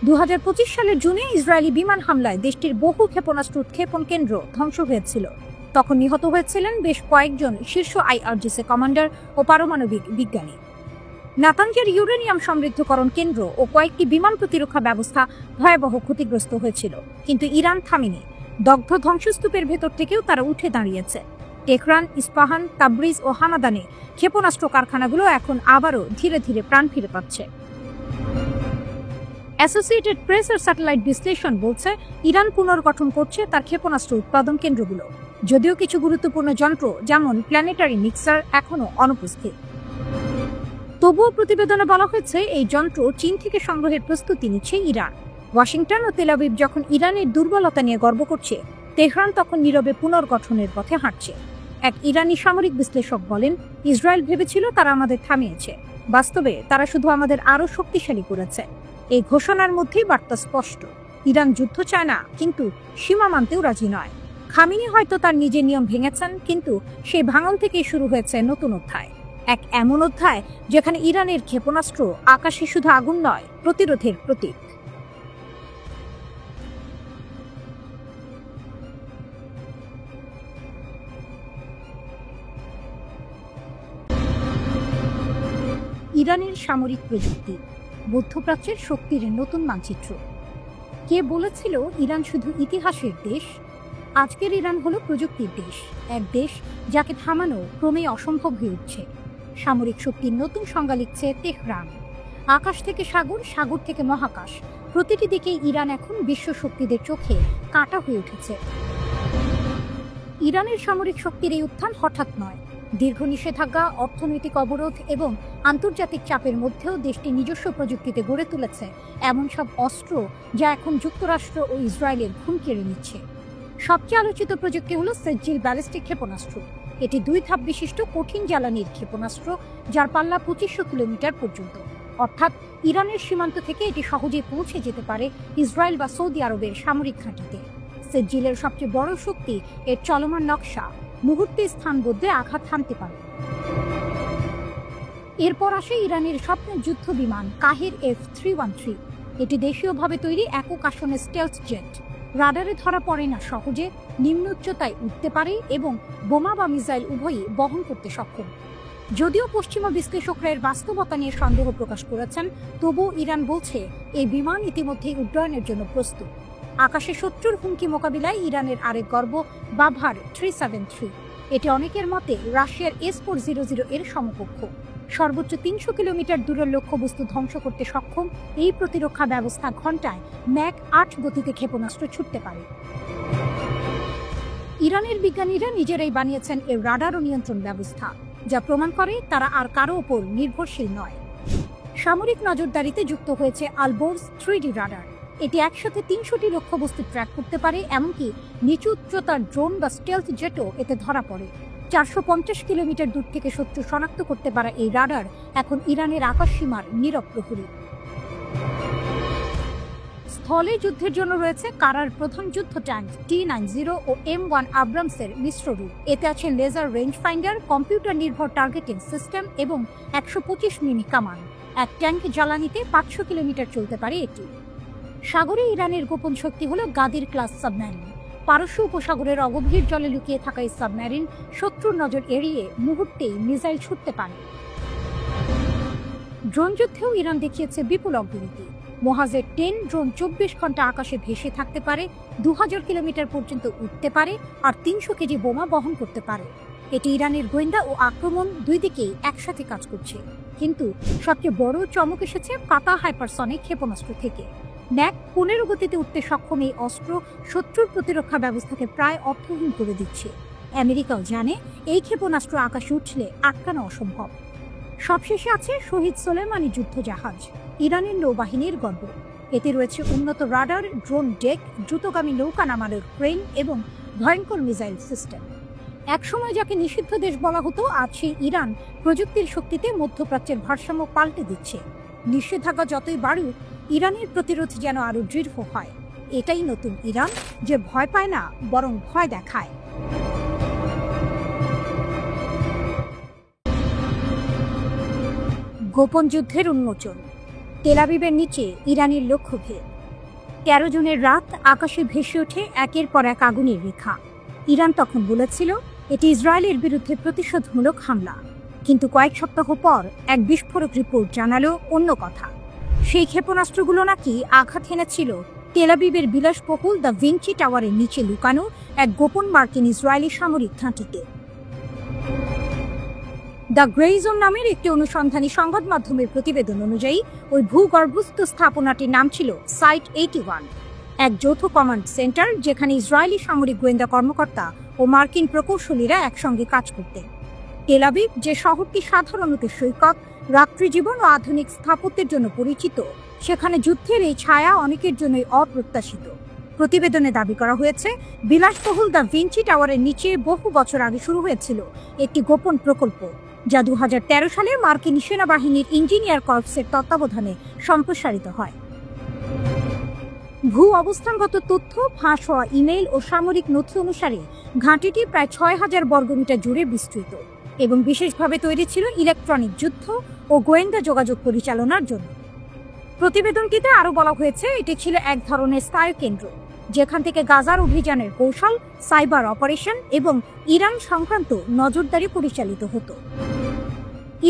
2025 সালের জুনে ইসরায়েলি বিমান হামলায় দেশটির বহু ক্ষেপণাস্ত্র উৎক্ষেপণ কেন্দ্র ধ্বংস হয়েছিল। তখন নিহত হয়েছিলেন বেশ কয়েকজন শীর্ষ IRGC কমান্ডার ও পারমাণবিক বিজ্ঞানী। নাতানজের ইউরেনিয়াম সমৃদ্ধকরণ কেন্দ্র ও কয়েকটি বিমান প্রতিরক্ষা ব্যবস্থা ভয়াবহ ক্ষতিগ্রস্ত হয়েছিল, কিন্তু ইরান থামেনি। দগ্ধ ধ্বংসস্তূপের ভেতর থেকেও তারা উঠে দাঁড়িয়েছে। তেহরান, ইস্পাহান, তাবরিজ ও হামাদানে ক্ষেপণাস্ত্র কারখানাগুলো এখন আবারও ধীরে ধীরে প্রাণ ফিরে পাচ্ছে। অ্যাসোসিয়েটেড প্রেস এর স্যাটেলাইট বিশ্লেষণ বলছে, ইরান পুনর্গঠন করছে তার ক্ষেপণাস্ত্র উৎপাদন কেন্দ্রগুলো, যদিও কিছু গুরুত্বপূর্ণ যন্ত্র যেমন প্ল্যানেটারি মিক্সার এখনো অনুপস্থিত। তবুও প্রতিবেদনে বলা হয়েছে, এই যন্ত্র চীন থেকে সংগ্রহের প্রস্তুতি নিচ্ছে ইরান। ওয়াশিংটন ও তেল আবিব যখন ইরানের দুর্বলতা নিয়ে গর্ব করছে, তেহরান তখন নীরবে পুনর্গঠনের পথে হাঁটছে। এক ইরানি সামরিক বিশ্লেষক বলেন, ইসরায়েল ভেবেছিল তারা আমাদের থামিয়েছে, বাস্তবে তারা শুধু আমাদের আরো শক্তিশালী করেছে। এই ঘোষণার মধ্যেই বার্তা স্পষ্ট, ইরান যুদ্ধ চায় না, কিন্তু সীমা মানতেও রাজি নয়। খামেনি হয়তো তার নিজের নিয়ম ভেঙেছেন, কিন্তু সেই ভাঙন থেকেই শুরু হয়েছে নতুন অধ্যায়। এক এমন অধ্যায় যেখানে ইরানের ক্ষেপণাস্ত্র আকাশে শুধু আগুন নয়, প্রতিরোধের প্রতীক। ইরানের সামরিক প্রযুক্তি, মধ্যপ্রাচ্যের শক্তির নতুন মানচিত্র। কে বলেছিল ইরান শুধু ইতিহাসের দেশ? আজকের ইরান হলো প্রযুক্তির দেশ, এক দেশ যাকে থামানো ক্রমেই অসম্ভব হয়ে উঠছে। সামরিক শক্তির নতুন সংজ্ঞা লিখছে তেহরান। আকাশ থেকে সাগর, সাগর থেকে মহাকাশ, প্রতিটি দিকে ইরান এখন বিশ্ব শক্তিদের চোখে কাঁটা হয়ে উঠেছে। ইরানের সামরিক শক্তির এই উত্থান হঠাৎ নয়। দীর্ঘ নিষেধাজ্ঞা, অর্থনৈতিক অবরোধ এবং আন্তর্জাতিক চাপের মধ্যেও দেশটি নিজস্ব প্রযুক্তিতে গড়ে তুলেছে এমন সব অস্ত্র যা এখন যুক্তরাষ্ট্র ও ইসরায়েলের ঘুম কেড়ে নিচ্ছে। সবচেয়ে আলোচিত প্রযুক্তি হলো সেজ্জিল ব্যালিস্টিক ক্ষেপণাস্ত্র। এটি 2 ধাপ বিশিষ্ট কঠিন জ্বালানির ক্ষেপণাস্ত্র, যার পাল্লা 2500 কিলোমিটার পর্যন্ত। অর্থাৎ ইরানের সীমান্ত থেকে এটি সহজে পৌঁছে যেতে পারে ইসরায়েল বা সৌদি আরবের সামরিক ঘাঁটিতে। সেজ্জিলের সবচেয়ে বড় শক্তি এর চলমান নকশা, মুহূর্তে স্থান বদলে আঘাত হানতে পারে। এরপর আসে ইরানের স্বপ্নের যুদ্ধ বিমান কাহের F-313। এটি দেশীয়ভাবে তৈরি একক আসনের স্টেলথ জেট। রাডারে ধরা পড়ে না সহজে, নিম্ন উচ্চতায় উঠতে পারে এবং বোমা বা মিসাইল উভয়ই বহন করতে সক্ষম। যদিও পশ্চিমা বিশ্লেষকরা এর বাস্তবতা নিয়ে সন্দেহ প্রকাশ করেছেন, তবুও ইরান বলছে এই বিমান ইতিমধ্যেই উড্ডয়নের জন্য প্রস্তুত। আকাশে শত্রুর হুমকি মোকাবিলায় ইরানের আরেক গর্ব বাভার 373। এটি অনেকের মতে রাশিয়ার S-400 এর সমকক্ষ। সর্বোচ্চ 300 কিলোমিটার দূরের লক্ষ্যবস্তু ধ্বংস করতে সক্ষম এই প্রতিরক্ষা ব্যবস্থা ঘণ্টায় ম্যাক 8 গতিতে ক্ষেপণাস্ত্র ছুটতে পারে। ইরানের বিজ্ঞানীরা নিজেরাই বানিয়েছেন এর রাডার ও নিয়ন্ত্রণ ব্যবস্থা, যা প্রমাণ করে তারা আর কারো ওপর নির্ভরশীল নয়। সামরিক নজরদারিতে যুক্ত হয়েছে আলবোর্স 3D রাডার। এটি একসাথে 300টি লক্ষ্যবস্তু ট্র্যাক করতে পারে, এমনকি নিচু উচ্চতার ড্রোন বা স্টেলথ জেটও এতে ধরা পড়ে। 450 কিলোমিটার দূর থেকে শত্রু শনাক্ত করতে পারা এই রাডার এখন ইরানের আকাশ সীমার নীরব প্রহরী। স্থলে যুদ্ধের জন্য রয়েছে কারার প্রথম যুদ্ধ ট্যাঙ্ক T-90 ও M1 আব্রামসের মিশ্র রূপ। এতে আছে লেজার রেঞ্জ ফাইন্ডার, কম্পিউটার নির্ভর টার্গেটিং সিস্টেম এবং 125 মিমি কামান। এক ট্যাঙ্ক জ্বালানিতে 500 কিলোমিটার চলতে পারে এটি। সাগরে ইরানের গোপন শক্তি হল গাদির ক্লাস সাবমেরিন। পারস্য উপসাগরের অগভীর জলে লুকিয়ে থাকা এই সাবমেরিন শত্রুর নজর এড়িয়ে মুহূর্তেই মিসাইল ছুটতে পারে। ড্রোন যুদ্ধেও ইরান দেখিয়েছে বিপুল অগ্রগতি। মোহাজের 10 ড্রোন 24 ঘন্টা আকাশে ভেসে থাকতে পারে, 2000 কিলোমিটার পর্যন্ত উঠতে পারে আর 300 কেজি বোমা বহন করতে পারে। এটি ইরানের গোয়েন্দা ও আক্রমণ দুই দিকেই একসাথে কাজ করছে। কিন্তু সবচেয়ে বড় চমক এসেছে পাতা হাইপারসনিক ক্ষেপণাস্ত্র থেকে। ম্যাক 15 গতিতে উঠতে সক্ষম এই অস্ত্র শত্রুর প্রতিরক্ষা ব্যবস্থাকে প্রায় অর্থহীন করে দিচ্ছে। আমেরিকাও জানে এই ক্ষেপণাস্ত্র আকাশে উঠলে আটকানো অসম্ভব। সবশেষে আছে শহীদ সোলেমানি যুদ্ধ জাহাজ, ইরানের নৌবাহিনীর গর্ব। এতে রয়েছে উন্নত রাডার, ড্রোন ডেক, দ্রুতগামী নৌকা নামানোর ক্রেন এবং ভয়ঙ্কর মিসাইল সিস্টেম। একসময় যাকে নিষিদ্ধ দেশ বলা হতো, আজ সেই ইরান প্রযুক্তির শক্তিতে মধ্যপ্রাচ্যের ভারসাম্য পাল্টে দিচ্ছে। নিষেধাজ্ঞা যতই বাড়ুক, ইরানের প্রতিরোধ যেন আরো দৃঢ় হয়। এটাই নতুন ইরান, যে ভয় পায় না, বরং ভয় দেখায়। গোপন যুদ্ধের উন্মোচন, তেল আবিবের নিচে ইরানের লক্ষ্যভেদ। 13 জুনের রাত আকাশে ভেসে ওঠে একের পর এক আগুনের রেখা। ইরান তখন বলেছিল এটি ইসরায়েলের বিরুদ্ধে প্রতিশোধমূলক হামলা, কিন্তু কয়েক সপ্তাহ পর এক বিস্ফোরক রিপোর্ট জানালো অন্য কথা। সেই ক্ষেপণাস্ত্রগুলো নাকি আঘাত হেনেছিল তেল আবিবের বিলাসবহুল দ্য ভিঞ্চি টাওয়ারের নিচে লুকানো এক গোপন মার্কিন ইসরায়েলি সামরিক ঘাঁটিতে। দ্য গ্রে জোন নামের একটি অনুসন্ধানী সংবাদ মাধ্যমের প্রতিবেদন অনুযায়ী ওই ভূগর্ভস্থ স্থাপনাটির নাম ছিল সাইট 81, এক যৌথ কমান্ড সেন্টার যেখানে ইসরায়েলি সামরিক গোয়েন্দা কর্মকর্তা ও মার্কিন প্রকৌশলীরা একসঙ্গে কাজ করতেন। তেল আবিব, যে শহরটি সাধারণত সৈকত, রাত্রিজীবন ও আধুনিক স্থাপত্যের জন্য পরিচিত, সেখানে যুদ্ধের এই ছায়া অনেকের জন্যই অপ্রত্যাশিত। প্রতিবেদনে দাবি করা হয়েছে, বিলাসবহুল দ্য ভিঞ্চি টাওয়ারের নিচে বহু বছর আগে শুরু হয়েছিল একটি গোপন প্রকল্প, যা 2013 সালে মার্কিন সেনাবাহিনীর ইঞ্জিনিয়ার কর্পসের তত্ত্বাবধানে সম্প্রসারিত হয়। ভূ অবস্থানগত তথ্য, ফাঁস হওয়া ইমেইল ও সামরিক নথি অনুসারে ঘাঁটিটি প্রায় 6000 বর্গমিটার জুড়ে বিস্তৃত এবং বিশেষভাবে তৈরি ছিল ইলেকট্রনিক যুদ্ধ ও গোয়েন্দা যোগাযোগ পরিচালনার জন্য। প্রতিবেদনটিতে আরও বলা হয়েছে, এটি ছিল এক ধরনের স্থায়ী কেন্দ্র যেখান থেকে গাজার অভিযানের কৌশল, সাইবার অপারেশন এবং ইরান সংক্রান্ত নজরদারি পরিচালিত হতো।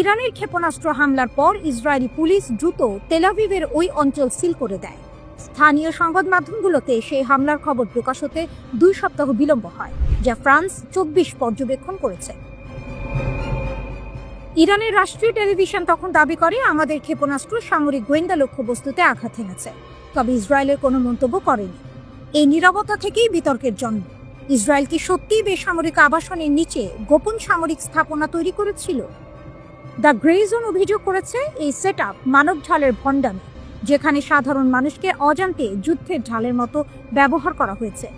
ইরানের ক্ষেপণাস্ত্র হামলার পর ইসরায়েলি পুলিশ দ্রুত তেল আভিভের ওই অঞ্চল সিল করে দেয়। স্থানীয় সংবাদ মাধ্যমগুলোতে সেই হামলার খবর প্রকাশ হতে 2 সপ্তাহ বিলম্ব হয়, যা ফ্রান্স 24 পর্যবেক্ষণ করেছে। ইরানের রাষ্ট্রীয় টেলিভিশন তখন দাবি করে, আমাদের ক্ষেপণাস্ত্র সামরিক গোয়েন্দা লক্ষ্যবস্তুতে আঘাত এনেছে, তবে ইসরায়েলের কোনো মন্তব্য করেনি। এই নীরবতা থেকেই বিতর্কের জন্ম। ইসরায়েল কি সত্যিই বেসামরিক আবাসনের নিচে গোপন সামরিক স্থাপনা তৈরি করেছিল? দ্য গ্রে জোন অভিযোগ করেছে, এই সেটআপ মানব ঢালের ভণ্ডামি, যেখানে সাধারণ মানুষকে অজান্তে যুদ্ধের ঢালের মতো ব্যবহার করা হয়েছে।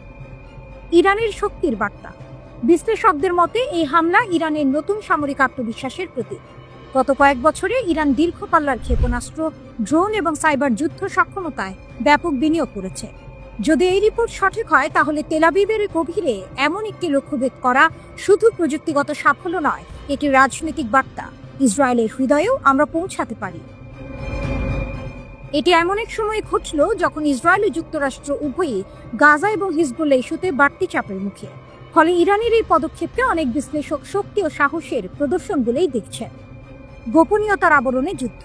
ইরানের শক্তির বার্তা। বিশ্লেষকদের মতে এই হামলা ইরানের নতুন সামরিক আত্মবিশ্বাসের প্রতীক। গত কয়েক বছরে ইরান দীর্ঘ পাল্লার ক্ষেপণাস্ত্র, ড্রোন এবং সাইবার যুদ্ধ সক্ষমতায় ব্যাপক বিনিয়োগ করেছে। যদি এই রিপোর্ট সঠিক হয়, তাহলে তেল আভিভের গভীরে এমন একটি লক্ষ্যভেদ করা শুধু প্রযুক্তিগত সাফল্য নয়, এটি রাজনৈতিক বার্তা। ইসরায়েলের হৃদয়েও আমরা পৌঁছাতে পারি। এটি এমন এক সময় ঘটল যখন ইসরায়েল ও যুক্তরাষ্ট্র উভয়ই গাজা এবং হিজবুল্লাহ ইস্যুতে বাড়তি চাপের মুখে। ফলে ইরানের এই পদক্ষেপকে অনেক বিশ্লেষক শক্তি ও সাহসের প্রদর্শন বলেই দেখছেন। গোপনীয়তার আবরণে যুদ্ধ।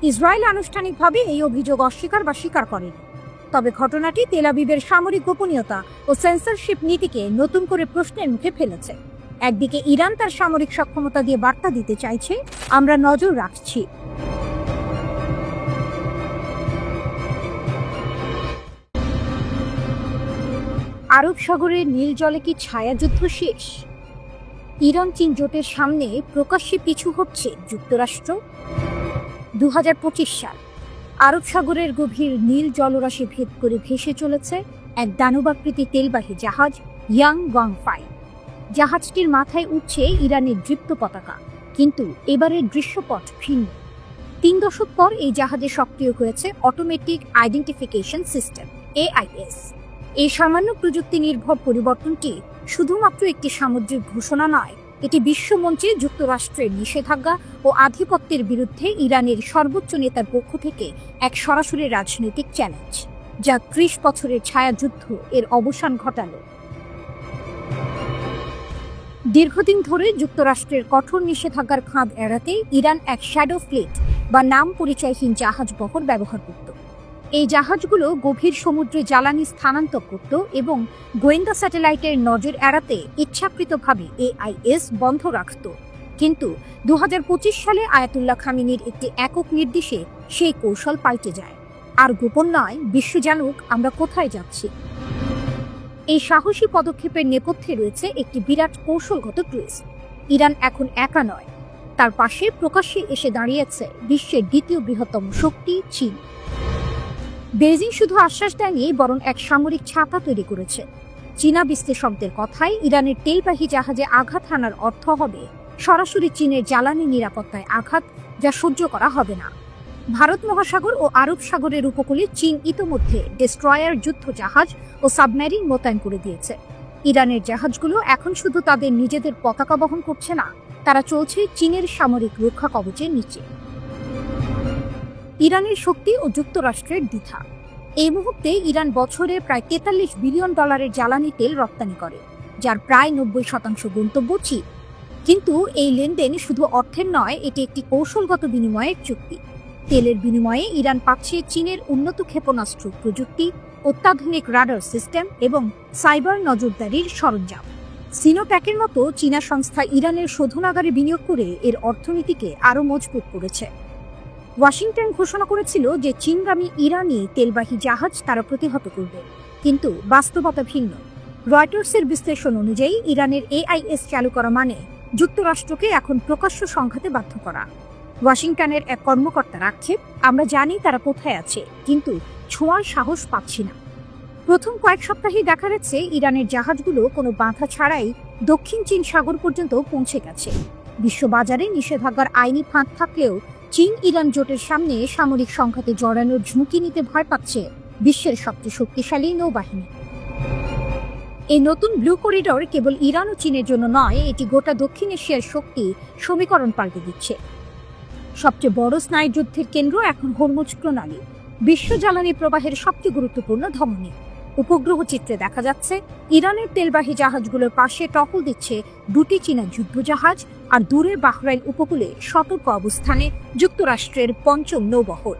ইসরায়েল আনুষ্ঠানিকভাবে এই অভিযোগ অস্বীকার বা স্বীকার করেনি, তবে ঘটনাটি তেল আভিভের সামরিক গোপনীয়তা ও সেন্সরশিপ নীতিকে নতুন করে প্রশ্নের মুখে ফেলেছে। একদিকে ইরান তার সামরিক সক্ষমতা দিয়ে বার্তা দিতে চাইছে, আমরা নজর রাখছি। আরব সাগরের নীল জলে কি ছায়াযুদ্ধ শেষ? ইরান চীন জোটের সামনে প্রকাশ্যে পিছু হটছে যুক্তরাষ্ট্র। 2025 সাল। আরব সাগরের গভীর নীল জলরাশি ভেদ করে ভেসে চলেছে এক দানবাকৃতি তেলবাহী জাহাজ ইয়াং ওয়াং-5। জাহাজটির মাথায় উঠছে ইরানের দৃপ্ত পতাকা, কিন্তু এবারের দৃশ্যপট ভিন্ন। 3 দশক পর এই জাহাজে সক্রিয় হয়েছে অটোমেটিক আইডেন্টিফিকেশন সিস্টেম, AIS। এই সামান্য প্রযুক্তি নির্ভর পরিবর্তনটি শুধুমাত্র একটি সামুদ্রিক ঘোষণা নয়, এটি বিশ্বমঞ্চে যুক্তরাষ্ট্রের নিষেধাজ্ঞা ও আধিপত্যের বিরুদ্ধে ইরানের সর্বোচ্চ নেতার পক্ষ থেকে এক সরাসরি রাজনৈতিক চ্যালেঞ্জ, যা 30 বছরের ছায়াযুদ্ধ এর অবসান ঘটালো। দীর্ঘদিন ধরে যুক্তরাষ্ট্রের কঠোর নিষেধাজ্ঞার খাদ এড়াতে ইরান এক শ্যাডো ফ্লিট বা নাম পরিচয়হীন জাহাজ বহর ব্যবহার করত। এই জাহাজগুলো গভীর সমুদ্রে জ্বালানি স্থানান্তর করত এবং গোয়েন্দা স্যাটেলাইটের নজর এড়াতে ইচ্ছাকৃতভাবে AIS বন্ধ রাখত। কিন্তু 2025 সালে আয়াতুল্লাহ খামেনির একটি একক নির্দেশে সেই কৌশল পাল্টে যায়। আর গোপন নয়, বিশ্ব জানুক আমরা কোথায় যাচ্ছি। এই সাহসী পদক্ষেপের নেপথ্যে রয়েছে একটি বিরাট কৌশলগত টুইস্ট। ইরান এখন একা নয়, তার পাশে প্রকাশ্যে এসে দাঁড়িয়েছে বিশ্বের দ্বিতীয় বৃহত্তম শক্তি চীন। বেজিং শুধু আশ্বাস দেয়নি, বরং এক সামরিক ছাতা তৈরি করেছে। চীনা বিশ্লেষকদের কথায় ইরানের তেলবাহী জাহাজে আঘাত হানার অর্থ হবে সরাসরি চীনের জ্বালানি নিরাপত্তায় আঘাত, যা সহ্য করা হবে না। ভারত মহাসাগর ও আরব সাগরের উপকূলে চীন ইতোমধ্যে ডেস্ট্রয়ার, যুদ্ধ জাহাজ ও সাবমেরিন মোতায়েন করে দিয়েছে। ইরানের জাহাজগুলো এখন শুধু তাদের নিজেদের পতাকা বহন করছে না, তারা চলছে চীনের সামরিক রক্ষা কবচের নিচে। ইরানের শক্তি ও যুক্তরাষ্ট্রের দ্বিধা। এই মুহূর্তে ইরান বছরে প্রায় $43 বিলিয়ন জ্বালানি তেল রপ্তানি করে, যার প্রায় 90% গন্তব্য চীন। কিন্তু এই লেনদেন শুধু অর্থের নয়, এটি একটি কৌশলগত বিনিময়ের চুক্তি। তেলের বিনিময়ে ইরান পাচ্ছে চীনের উন্নত ক্ষেপণাস্ত্র প্রযুক্তি, অত্যাধুনিক রাডার সিস্টেম এবং সাইবার নজরদারির সরঞ্জাম। সিনোপ্যাকের মতো চীনা সংস্থা ইরানের শোধনাগারে বিনিয়োগ করে এর অর্থনীতিকে আরও মজবুত করেছে। ওয়াশিংটন ঘোষণা করেছিল যে চীনগামী ইরানি তেলবাহী জাহাজ তারা প্রতিহত করবে, কিন্তু বাস্তবতা ভিন্ন। রয়টার্সের বিশ্লেষণ অনুযায়ী ইরানের AIS চালু করা মানে যুক্তরাষ্ট্রকে এখন প্রকাশ্য সংঘাতে বাধ্য করা। ওয়াশিংটনের এক কর্মকর্তার আক্ষেপ, আমরা জানি তারা কোথায় আছে, কিন্তু ছোঁয়ার সাহস পাচ্ছি না। প্রথম কয়েক সপ্তাহেই দেখা যাচ্ছে ইরানের জাহাজগুলো কোনো বাধা ছাড়াই দক্ষিণ চীন সাগর পর্যন্ত পৌঁছে গেছে। বিশ্ববাজারে নিষেধাজ্ঞার আইনি ফাঁক থাকলেও চীন ইরান জোটের সামনে সামরিক সংঘাতে জড়ানোর ঝুঁকি নিতে ভয় পাচ্ছে বিশ্বের সবচেয়ে শক্তিশালী নৌবাহিনী। এই নতুন ব্লু করিডর কেবল ইরান ও চীনের জন্য নয়, এটি গোটা দক্ষিণ এশিয়ার শক্তি সমীকরণ পাল্টে দিচ্ছে। সবচেয়ে বড় স্নায়ুযুদ্ধের কেন্দ্র এখন হরমুজ প্রণালী, বিশ্ব জ্বালানি প্রবাহের সবচেয়ে গুরুত্বপূর্ণ ধমনী। উপগ্রহ চিত্রে দেখা যাচ্ছে ইরানের তেলবাহী জাহাজগুলোর পাশে টহল দিচ্ছে দুটি চীনা যুদ্ধজাহাজ, আর দূরে বাহরাইন উপকূলে সতর্ক অবস্থানে যুক্তরাষ্ট্রের পঞ্চম নৌবহর।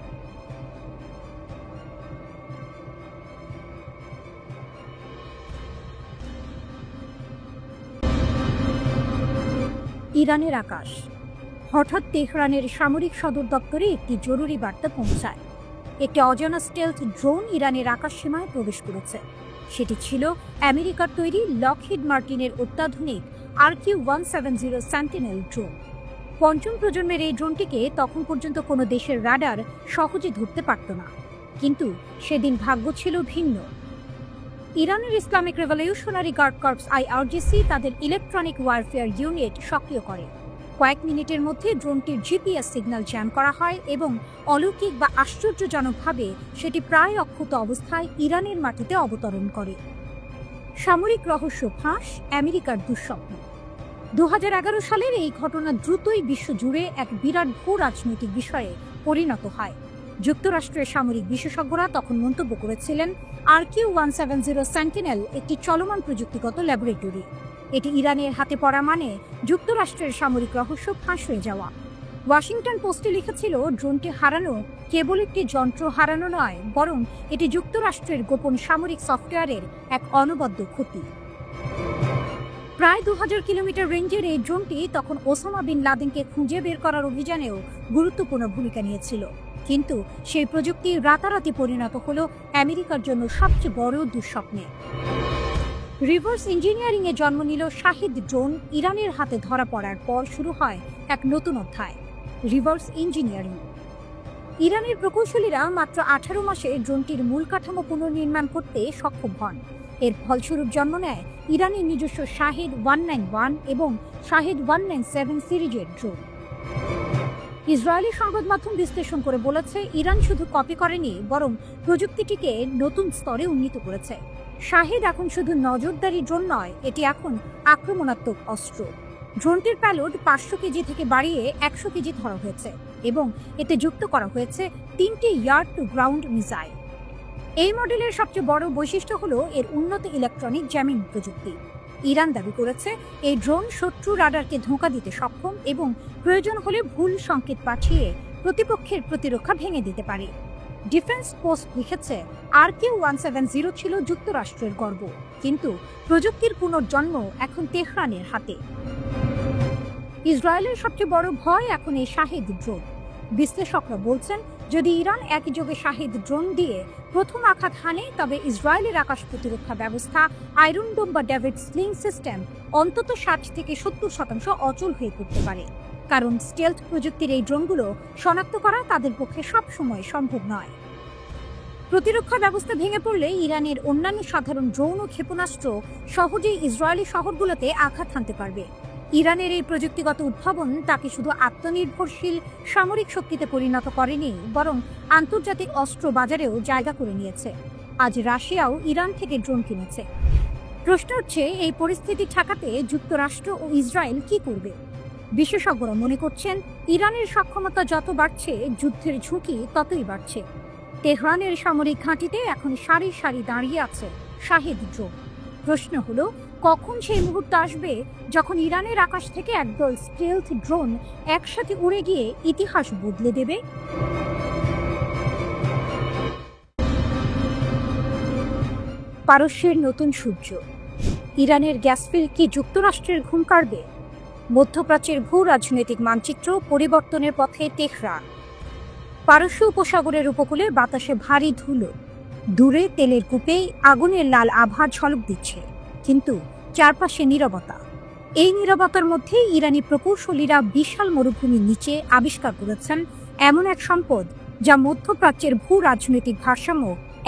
ইরানের আকাশ। হঠাৎ তেহরানের সামরিক সদর দপ্তরে একটি জরুরি বার্তা পৌঁছায়। একটি অজানা স্টেলথ ড্রোন ইরানের আকাশ সীমায় প্রবেশ করেছে। সেটি ছিল আমেরিকার তৈরি লকহিড মার্টিনের অত্যাধুনিক RQ-170 সেন্টিনেল ড্রোন। পঞ্চম প্রজন্মের এই ড্রোনটিকে তখন পর্যন্ত কোনো দেশের রাডার সহজে ধরতে পারত না, কিন্তু সেদিন ভাগ্য ছিল ভিন্ন। ইরানের Islamic revolutionary guard corps IRGC তাদের ইলেকট্রনিক ওয়ারফেয়ার ইউনিট সক্রিয় করে। কয়েক মিনিটের মধ্যে ড্রোনটির GPS সিগন্যাল জ্যাম করা হয় এবং অলৌকিক বা আশ্চর্যজনকভাবে সেটি প্রায় অক্ষত অবস্থায় ইরানের মাটিতে অবতরণ করে। সামরিক রহস্য ফাঁস, আমেরিকার দুঃস্বপ্ন। 2011 সালের এই ঘটনা দ্রুতই বিশ্বজুড়ে এক বিরাট ভূ রাজনৈতিক বিষয়ে পরিণত হয়। যুক্তরাষ্ট্রের সামরিক বিশেষজ্ঞরা তখন মন্তব্য করেছিলেন, RQ-170 সেন্টিনেল একটি চলমান প্রযুক্তিগত ল্যাবরেটরি। এটি ইরানের হাতে পড়া মানে যুক্তরাষ্ট্রের সামরিক রহস্য ফাঁস হয়ে যাওয়া। ওয়াশিংটন পোস্টে লিখেছিল, ড্রোনটি হারানো কেবল একটি যন্ত্র হারানো নয়, বরং এটি যুক্তরাষ্ট্রের গোপন সামরিক সফটওয়্যারের এক অনবদ্য ক্ষতি। প্রায় 2000 কিলোমিটার রেঞ্জের এই ড্রোনটি তখন ওসামা বিন লাদেনকে খুঁজে বের করার অভিযানেও গুরুত্বপূর্ণ ভূমিকা নিয়েছিল। কিন্তু সেই প্রযুক্তি রাতারাতি পরিণত হলো আমেরিকার জন্য সবচেয়ে বড় দুঃস্বপ্নে। রিভার্স ইঞ্জিনিয়ারিং এ জন্ম নিল শাহিদ ড্রোন। ইরানের হাতে ধরা পড়ার পর শুরু হয় এক নতুন অধ্যায়, রিভার্স ইঞ্জিনিয়ারিং। ইরানের প্রকৌশলীরা মাত্র 18 মাসে ড্রোনটির মূল কাঠামো পুনর্নির্মাণ করতে সক্ষম হন। এর ফলস্বরূপ জন্ম নেয় ইরানের নিজস্ব শাহিদ 191 এবং শাহিদ 197 সিরিজের ড্রোন। ইসরায়েলি সংবাদ মাধ্যম বিশ্লেষণ করে বলেছে, ইরান শুধু কপি করেনি, বরং প্রযুক্তিটিকে নতুন স্তরে উন্নীত করেছে। শাহিদ এখন শুধু নজরদারি ড্রোন নয়, এটি এখন আক্রমণাত্মক অস্ত্র। ড্রোনটির প্যালোড 500 কেজি থেকে বাড়িয়ে 100 কেজি ধরা হয়েছে এবং এতে যুক্ত করা হয়েছে 3টি ইয়ার্ড টু গ্রাউন্ড মিসাইল। এই মডেলের সবচেয়ে বড় বৈশিষ্ট্য হলো এর উন্নত ইলেকট্রনিক জ্যামিং প্রযুক্তি। ইরান দাবি করেছে এই ড্রোন শত্রু রাডারকে ধোঁকা দিতে সক্ষম এবং প্রয়োজন হলে ভুল সংকেত পাঠিয়ে প্রতিপক্ষের প্রতিরক্ষা ভেঙে দিতে পারে। ডিফেন্স পোস্ট লিখেছে, RQ-170 ছিল যুক্তরাষ্ট্রের গর্ব, কিন্তু প্রযুক্তির পুনর্জন্ম এখন তেহরানের হাতে। ইসরায়েলের সবচেয়ে বড় ভয় এখন এই শাহিদ ড্রোন। বিশ্লেষকরা বলছেন, যদি ইরান একই যোগে শাহিদ ড্রোন দিয়ে প্রথম আঘাত হানে, তবে ইসরায়েলের আকাশ প্রতিরক্ষা ব্যবস্থা আয়রন ডোম বা ডেভিড স্লিং সিস্টেম অন্তত 60 থেকে 70% অচল হয়ে পড়তে পারে। কারণ স্টেলথ প্রযুক্তির এই ড্রোনগুলো শনাক্ত করা তাদের পক্ষে সবসময় সম্ভব নয়। প্রতিরক্ষা ব্যবস্থা ভেঙে পড়লে ইরানের অন্যান্য সাধারণ ড্রোন ও ক্ষেপণাস্ত্র সহজেই ইসরায়েলি শহরগুলোতে আঘাত হানতে পারবে। ইরানের এই প্রযুক্তিগত উদ্ভাবন তাকে শুধু আত্মনির্ভরশীল সামরিক শক্তিতে পরিণত করেনি, বরং আন্তর্জাতিক অস্ত্র বাজারেও জায়গা করে নিয়েছে। আজ রাশিয়াও ইরান থেকে ড্রোন কিনেছে। প্রশ্ন হচ্ছে, এই পরিস্থিতি ঠেকাতে যুক্তরাষ্ট্র ও ইসরায়েল কি করবে? বিশেষজ্ঞরা মনে করছেন, ইরানের সক্ষমতা যত বাড়ছে, যুদ্ধের ঝুঁকি ততই বাড়ছে। তেহরানের সামরিক ঘাঁটিতে এখন সারি সারি দাঁড়িয়ে আছে শাহিদ ড্রোন। প্রশ্ন হলো, কখন সেই মুহূর্ত আসবে যখন ইরানের আকাশ থেকে একদল স্টেলথ ড্রোন একসাথে উড়ে গিয়ে ইতিহাস বদলে দেবে? পারস্যের নতুন সূর্য। ইরানের গ্যাসফিল্ড কি যুক্তরাষ্ট্রের ঘুম কাড়বে? মধ্যপ্রাচ্যের ভূ রাজনৈতিক মানচিত্র পরিবর্তনের পথে তেহরান। পারস্য উপসাগরের উপকূলে বাতাসে ভারী ধুলো, দূরে তেলের কূপে আগুনের লাল আভা ঝলক দিচ্ছে, কিন্তু চারপাশে নীরবতা। এই নীরবতার মধ্যে ইরানি প্রকৌশলীরা বিশাল মরুভূমির নিচে আবিষ্কার করেছেন এমন এক সম্পদ যা মধ্যপ্রাচ্যের ভূ রাজনৈতিক ভারসাম্য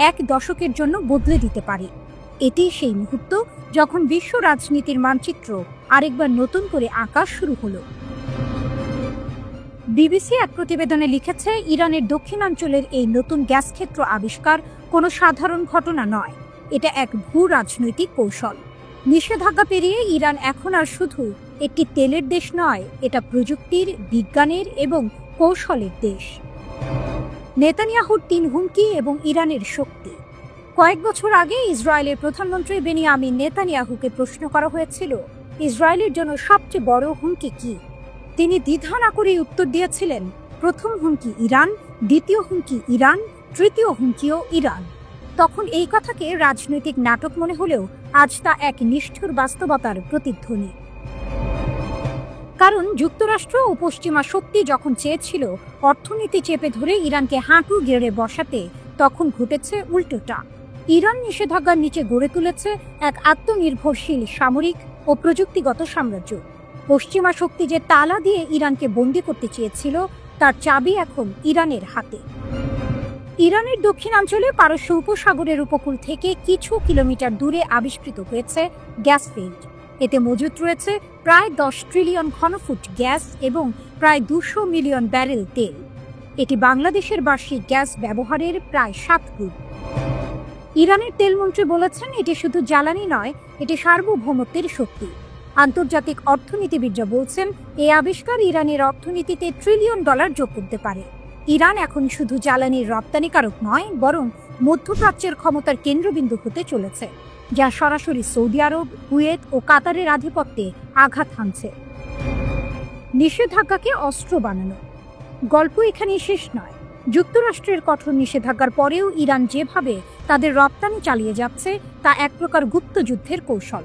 এক দশকের জন্য বদলে দিতে পারে। এটি সেই মুহূর্ত যখন বিশ্ব রাজনীতির মানচিত্র আরেকবার নতুন করে আঁকা শুরু হলো। বিবিসি এক প্রতিবেদনে লিখেছে, ইরানের দক্ষিণাঞ্চলের এই নতুন গ্যাস ক্ষেত্র আবিষ্কার কোনো সাধারণ ঘটনা নয়, এটা এক ভূ রাজনৈতিক কৌশল। নিষেধাজ্ঞা পেরিয়ে ইরান এখন আর শুধু একটি তেলের দেশ নয়, এটা প্রযুক্তির, বিজ্ঞানের এবং কৌশলের দেশ। নেতানিয়াহুর ৩ হুমকি এবং ইরানের শক্তি। কয়েক বছর আগে ইসরায়েলের প্রধানমন্ত্রী বেনিয়ামিন নেতানিয়াহুকে প্রশ্ন করা হয়েছিল, ইসরায়েলের জন্য সবচেয়ে বড় হুমকি কি? তিনি দ্বিধা না করেই উত্তর দিয়েছিলেন, প্রথম হুমকি ইরান, দ্বিতীয় হুমকি ইরান, তৃতীয় হুমকিও ইরান। তখন এই কথাকে রাজনৈতিক নাটক মনে হলেও আজ তা এক নিষ্ঠুর বাস্তবতার প্রতিধ্বনি। কারণ যুক্তরাষ্ট্র ও পশ্চিমা শক্তি যখন চেয়েছিল অর্থনীতি চেপে ধরে ইরানকে হাঁটু গেড়ে বসাতে, তখন ঘটেছে উল্টোটা। ইরান নিষেধাজ্ঞার নিচে গড়ে তুলেছে এক আত্মনির্ভরশীল সামরিক ও প্রযুক্তিগত সাম্রাজ্য। পশ্চিমা শক্তি যে তালা দিয়ে ইরানকে বন্দী করতে চেয়েছিল, তার চাবি এখন ইরানের হাতে। ইরানের দক্ষিণাঞ্চলে পারস্য উপসাগরের উপকূল থেকে কিছু কিলোমিটার দূরে আবিষ্কৃত হয়েছে গ্যাস ফিল্ড। এতে মজুত রয়েছে প্রায় 10 ট্রিলিয়ন ঘনফুট গ্যাস এবং প্রায় 200 মিলিয়ন ব্যারেল তেল। এটি বাংলাদেশের বার্ষিক গ্যাস ব্যবহারের প্রায় 7 গুণ। ইরানের তেলমন্ত্রী বলেছেন, এটি শুধু জ্বালানি নয়, এটি সার্বভৌমত্বের শক্তি। আন্তর্জাতিক অর্থনীতিবিদরা বলছেন, এই আবিষ্কার ইরানের অর্থনীতিতে $1 ট্রিলিয়ন যোগ করতে পারে। ইরান এখন শুধু জ্বালানির রপ্তানিকারক নয়, বরং মধ্যপ্রাচ্যের ক্ষমতার কেন্দ্রবিন্দু হতে চলেছে, যা সরাসরি সৌদি আরব, কুয়েত ও কাতারের আধিপত্যে আঘাত হানছে। নিষেধাজ্ঞাকে অস্ত্র বানানো। গল্প এখানেই শেষ নয়। যুক্তরাষ্ট্রের কঠোর নিষেধাজ্ঞার পরেও ইরান যেভাবে তাদের রপ্তানি চালিয়ে যাচ্ছে, তা এক প্রকার গুপ্ত যুদ্ধের কৌশল।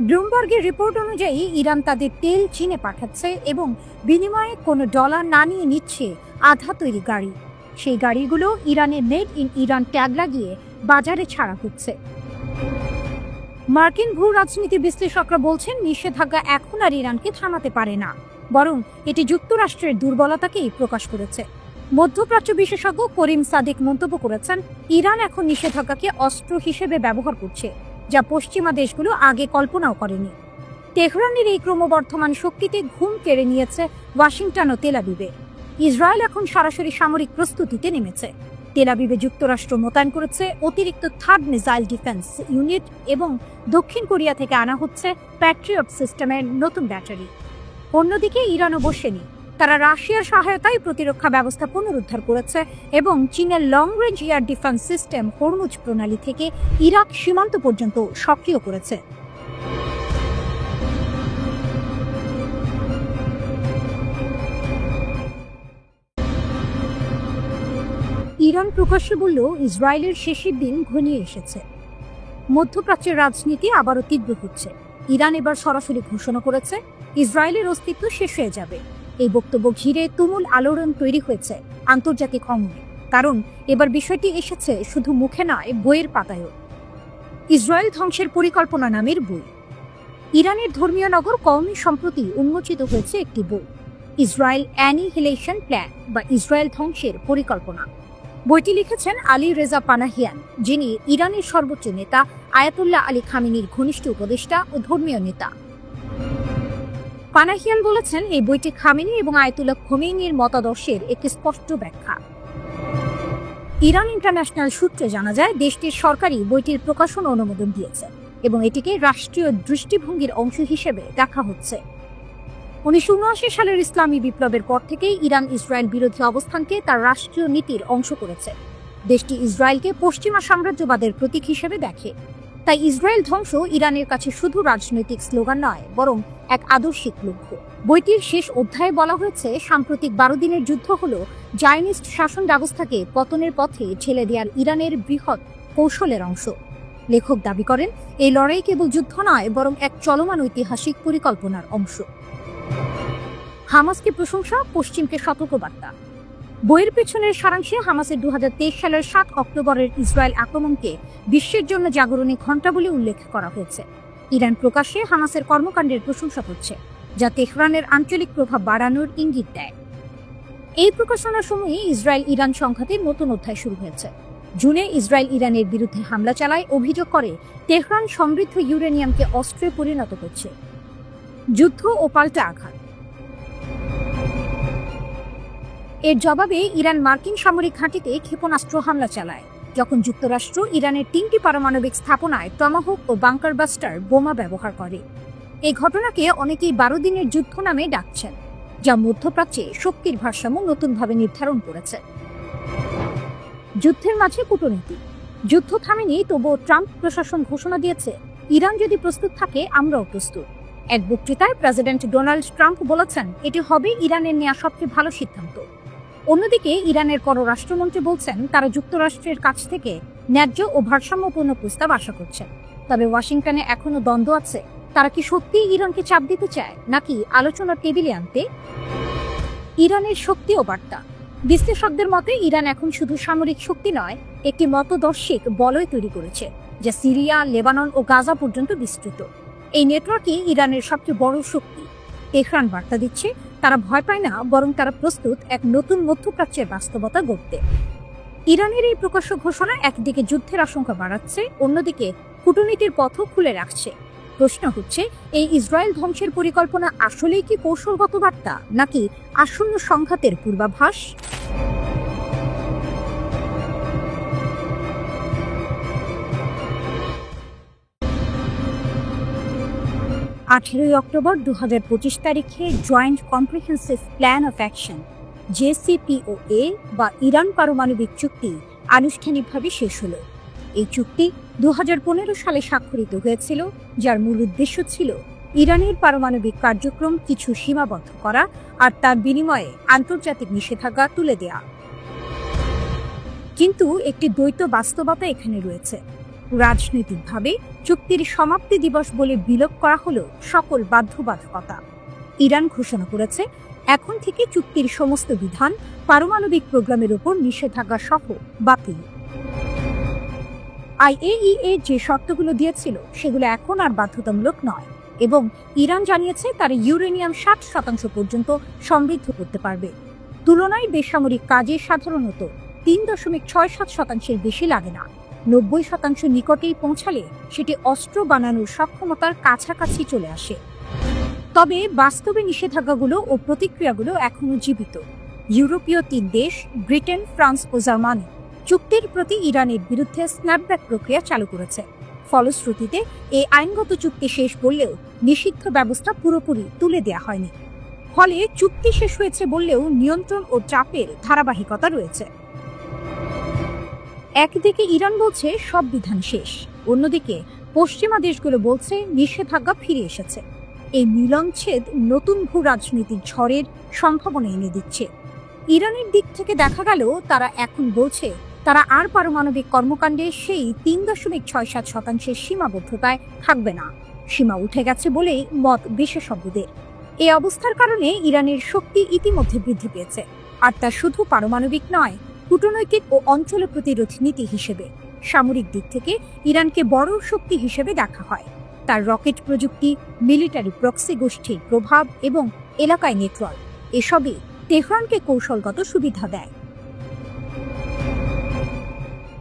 ব্লুমবার্গের রিপোর্ট অনুযায়ী ইরান তাদের তেল চীনে পাঠাচ্ছে এবং বিনিময়ে কোনো ডলার না নিয়ে নিচ্ছে আধা তৈরি গাড়ি। সেই গাড়িগুলো ইরানের মেড ইন ইরান ট্যাগ লাগিয়ে বাজারে ছাড়া হচ্ছে। মার্কিন ভূ রাজনীতি বিশ্লেষকরা বলছেন, নিষেধাজ্ঞা এখন আর ইরানকে থামাতে পারে না, বরং এটি যুক্তরাষ্ট্রের দুর্বলতাকেই প্রকাশ করেছে। মধ্যপ্রাচ্য বিশেষজ্ঞ করিম সাদিক মন্তব্য করেছেন, ইরান এখন নিষেধাজ্ঞাকে অস্ত্র হিসেবে ব্যবহার করছে, যা পশ্চিমা দেশগুলো আগে কল্পনাও করেনি। তেহরানের এই ক্রমবর্ধমান শক্তিতে ঘুম কেড়ে নিয়েছে ওয়াশিংটন ও তেল আবিবে। ইসরায়েল এখন সরাসরি সামরিক প্রস্তুতিতে নেমেছে। তেল আবিবে যুক্তরাষ্ট্র মোতায়েন করেছে অতিরিক্ত থার্ড মিসাইল ডিফেন্স ইউনিট এবং দক্ষিণ কোরিয়া থেকে আনা হচ্ছে প্যাট্রিয়ট সিস্টেমের নতুন ব্যাটারি। অন্যদিকে ইরানও বসেনি। তারা রাশিয়ার সহায়তায় প্রতিরক্ষা ব্যবস্থা পুনরুদ্ধার করেছে এবং চীনের long range air defence system Hormuz প্রণালী থেকে ইরাক সীমান্ত পর্যন্ত সক্রিয় করেছে। ইরান প্রকাশ্যে বলল, ইসরায়েলের শেষের দিন ঘনিয়ে এসেছে। মধ্যপ্রাচ্যের রাজনীতি আবারও তীব্র হচ্ছে। ইরান এবার সরাসরি ঘোষণা করেছে, ইসরায়েলের অস্তিত্ব শেষ হয়ে যাবে। এই বক্তব্য ঘিরে তুমুল আলোড়ন তৈরি হয়েছে আন্তর্জাতিক অঙ্গনে। কারণ এবার বিষয়টি এসেছে শুধু মুখে নয়, বইয়ের পাতায়ও। ইসরায়েল ধ্বংসের পরিকল্পনা নামের বই। ইরানের ধর্মীয় নগর কওমি সম্প্রতি উন্মোচিত হয়েছে একটি বই, ইসরায়েল অ্যানিহিলেশন প্ল্যান বা ইসরায়েল ধ্বংসের পরিকল্পনা। বইটি লিখেছেন আলী রেজা পানাহিয়ান, যিনি ইরানের সর্বোচ্চ নেতা আয়াতুল্লাহ আলী খামেনির ঘনিষ্ঠ উপদেষ্টা ও ধর্মীয় নেতা। পানাহিয়ান বলেছেন, এই বইটি খামেনি এবং আয়াতুল্লাহ খোমেনির মতাদর্শের একটি স্পষ্ট ব্যাখ্যা। ইরান ইন্টারন্যাশনাল সূত্রে জানা যায়, দেশটির সরকারই বইটির প্রকাশন অনুমোদন দিয়েছে এবং এটিকে রাষ্ট্রীয় দৃষ্টিভঙ্গির অংশ হিসেবে দেখা হচ্ছে। 1979 সালের ইসলামী বিপ্লবের পর থেকেই ইরান ইসরায়েল বিরোধী অবস্থানকে তার রাষ্ট্রীয় নীতির অংশ করেছে। দেশটি ইসরায়েলকে পশ্চিমা সাম্রাজ্যবাদের প্রতীক হিসেবে দেখে। তাই ইসরায়েল ধ্বংস ইরানের কাছে শুধু রাজনৈতিক স্লোগান নয়, বরং এক আদর্শিক লক্ষ্য। বইটির শেষ অধ্যায়ে বলা হয়েছে, সাম্প্রতিক 12 দিনের যুদ্ধ হল জায়নিস্ট শাসন ব্যবস্থাকে পতনের পথে ঠেলে দেওয়ার ইরানের বৃহৎ কৌশলের অংশ। লেখক দাবি করেন, এই লড়াই কেবল যুদ্ধ নয়, বরং এক চলমান ঐতিহাসিক পরিকল্পনার অংশ। হামাসকে প্রশংসা, পশ্চিমকে সতর্কবার্তা। বইয়ের পেছনের সারাংশে হামাসের 2023 সালের 7 অক্টোবরের ইসরায়েল আক্রমণকে বিশ্বের জন্য জাগরণী ঘণ্টা বলে উল্লেখ করা হয়েছে। ইরান প্রকাশ্যে হামাসের কর্মকাণ্ডের প্রশংসা করছে, যা তেহরানের আঞ্চলিক প্রভাব বাড়ানোর ইঙ্গিত দেয়। এই প্রকাশনার সময়ে ইসরায়েল ইরান সংঘাতের নতুন অধ্যায় শুরু হয়েছে। জুনে ইসরায়েল ইরানের বিরুদ্ধে হামলা চালায়, অভিযোগ করে তেহরান সমৃদ্ধ ইউরেনিয়ামকে অস্ত্রে পরিণত করছে। যুদ্ধ ও পাল্টা আঘাত। এর জবাবে ইরান মার্কিন সামরিক ঘাঁটিতে ক্ষেপণাস্ত্র হামলা চালায়, যখন যুক্তরাষ্ট্র ইরানের 3টি পারমাণবিক স্থাপনায় টমাহক ও বাংকার বাস্টার বোমা ব্যবহার করে। এই ঘটনাকে অনেকেই 12 দিনের যুদ্ধ নামে ডাকছেন, যা মধ্যপ্রাচ্যে শক্তির ভারসাম্য নতুনভাবে নির্ধারণ করেছে। যুদ্ধের মাঝে কূটনীতি। যুদ্ধ থামেনি, তবুও ট্রাম্প প্রশাসন ঘোষণা দিয়েছে, ইরান যদি প্রস্তুত থাকে আমরাও প্রস্তুত। এক বক্তৃতায় প্রেসিডেন্ট ডোনাল্ড ট্রাম্প বলেছেন, এটি হবে ইরানের নেওয়া সবচেয়ে ভালো সিদ্ধান্ত। অন্যদিকে ইরানের পররাষ্ট্রমন্ত্রী বলছেন, তারা যুক্তরাষ্ট্রের কাছ থেকে ন্যায্য ও ভারসাম্যপূর্ণ প্রস্তাব আশা করছেন। তবে ওয়াশিংটনে এখনো দ্বন্দ্ব আছে, তারা কি সত্যিই ইরানকে চাপ দিতে চায়, নাকি আলোচনার টেবিলে আনতে? ইরানের শক্তি ও বার্তা। বিশ্লেষকদের মতে ইরান এখন শুধু সামরিক শক্তি নয়, একটি মতদর্শিক বলয় তৈরি করেছে, যা সিরিয়া, লেবানন ও গাজা পর্যন্ত বিস্তৃত। এই নেটওয়ার্কই ইরানের সবচেয়ে বড় শক্তি। তেহরান বার্তা দিচ্ছে, তারা ভয় পায় না, বরং তারা প্রস্তুত এক নতুন মধ্যপ্রাচ্যের বাস্তবতা গড়তে। ইরানের এই প্রকাশ্য ঘোষণা একদিকে যুদ্ধের আশঙ্কা বাড়াচ্ছে, অন্যদিকে কূটনীতির পথও খুলে রাখছে। প্রশ্ন হচ্ছে, এই ইসরায়েল ধ্বংসের পরিকল্পনা আসলেই কি কৌশলগত বার্তা, নাকি আসন্ন সংঘাতের পূর্বাভাস? 18 অক্টোবর 2025 তারিখে joint comprehensive plan of action JCPOA বা ইরান পারমাণবিক চুক্তি আনুষ্ঠানিকভাবে শেষ হলো। এই চুক্তি 2015 সালে স্বাক্ষরিত হয়েছিল, যার মূল উদ্দেশ্য ছিল ইরানের পারমাণবিক কার্যক্রম কিছু সীমাবদ্ধ করা আর তার বিনিময়ে আন্তর্জাতিক নিষেধাজ্ঞা তুলে দেয়া। কিন্তু একটি দ্বৈত বাস্তবতা এখানে রয়েছে। রাজনৈতিকভাবে চুক্তির সমাপ্তি দিবস বলে বিলোপ করা হলো সকল বাধ্যবাধকতা। ইরান ঘোষণা করেছে, এখন থেকে চুক্তির সমস্ত বিধান, পারমাণবিক প্রোগ্রামের উপর নিষেধাজ্ঞা সহ বাতিল। IAEA যে শর্তগুলো দিয়েছিল সেগুলো এখন আর বাধ্যতামূলক নয়, এবং ইরান জানিয়েছে তারা ইউরেনিয়াম 60% পর্যন্ত সমৃদ্ধ করতে পারবে। তুলনায় বেসামরিক কাজে সাধারণত 3.67% বেশি লাগে না। 90% নিকটেই পৌঁছালে সেটি অস্ত্র বানানোর সক্ষমতার কাছাকাছি চলে আসে। তবে বাস্তবে নিষেধাজ্ঞাগুলো ও প্রতিক্রিয়াগুলো এখনো জীবিত। ইউরোপীয় 3 দেশ, ব্রিটেন, ফ্রান্স ও জার্মানি, চুক্তির প্রতি ইরানের বিরুদ্ধে স্ন্যাপব্যাক প্রক্রিয়া চালু করেছে। ফলশ্রুতিতে এই আইনগত চুক্তি শেষ বললেও নিষিদ্ধ ব্যবস্থা পুরোপুরি তুলে দেয়া হয়নি। ফলে চুক্তি শেষ হয়েছে বললেও নিয়ন্ত্রণ ও চাপের ধারাবাহিকতা রয়েছে। একদিকে ইরান বলছে সব বিধান শেষ, অন্যদিকে পশ্চিমা দেশগুলো বলছে নিষেধাজ্ঞা ফিরে এসেছে। এই মিলনচ্ছেদ নতুন ভূ রাজনীতির ঝড়ের সম্ভাবনা এনে দিচ্ছে। ইরানের দিক থেকে দেখা গেল, তারা এখন বলছে তারা আর পারমাণবিক কর্মকাণ্ডে সেই 3.67% সীমাবদ্ধতায় থাকবে না। সীমা উঠে গেছে বলেই মত বিশেষজ্ঞদের। এই অবস্থার কারণে ইরানের শক্তি ইতিমধ্যে বৃদ্ধি পেয়েছে, আর তা শুধু পারমাণবিক নয়, কূটনৈতিক ও অঞ্চল প্রতিরোধ নীতি হিসেবে। সামরিক দিক থেকে ইরানকে বড় শক্তি হিসেবে দেখা হয়। তার রকেট প্রযুক্তি, মিলিটারি প্রক্সি গোষ্ঠীর প্রভাব এবং এলাকায় নেটওয়ার্ক, এসবই তেহরানকে কৌশলগত সুবিধা দেয়।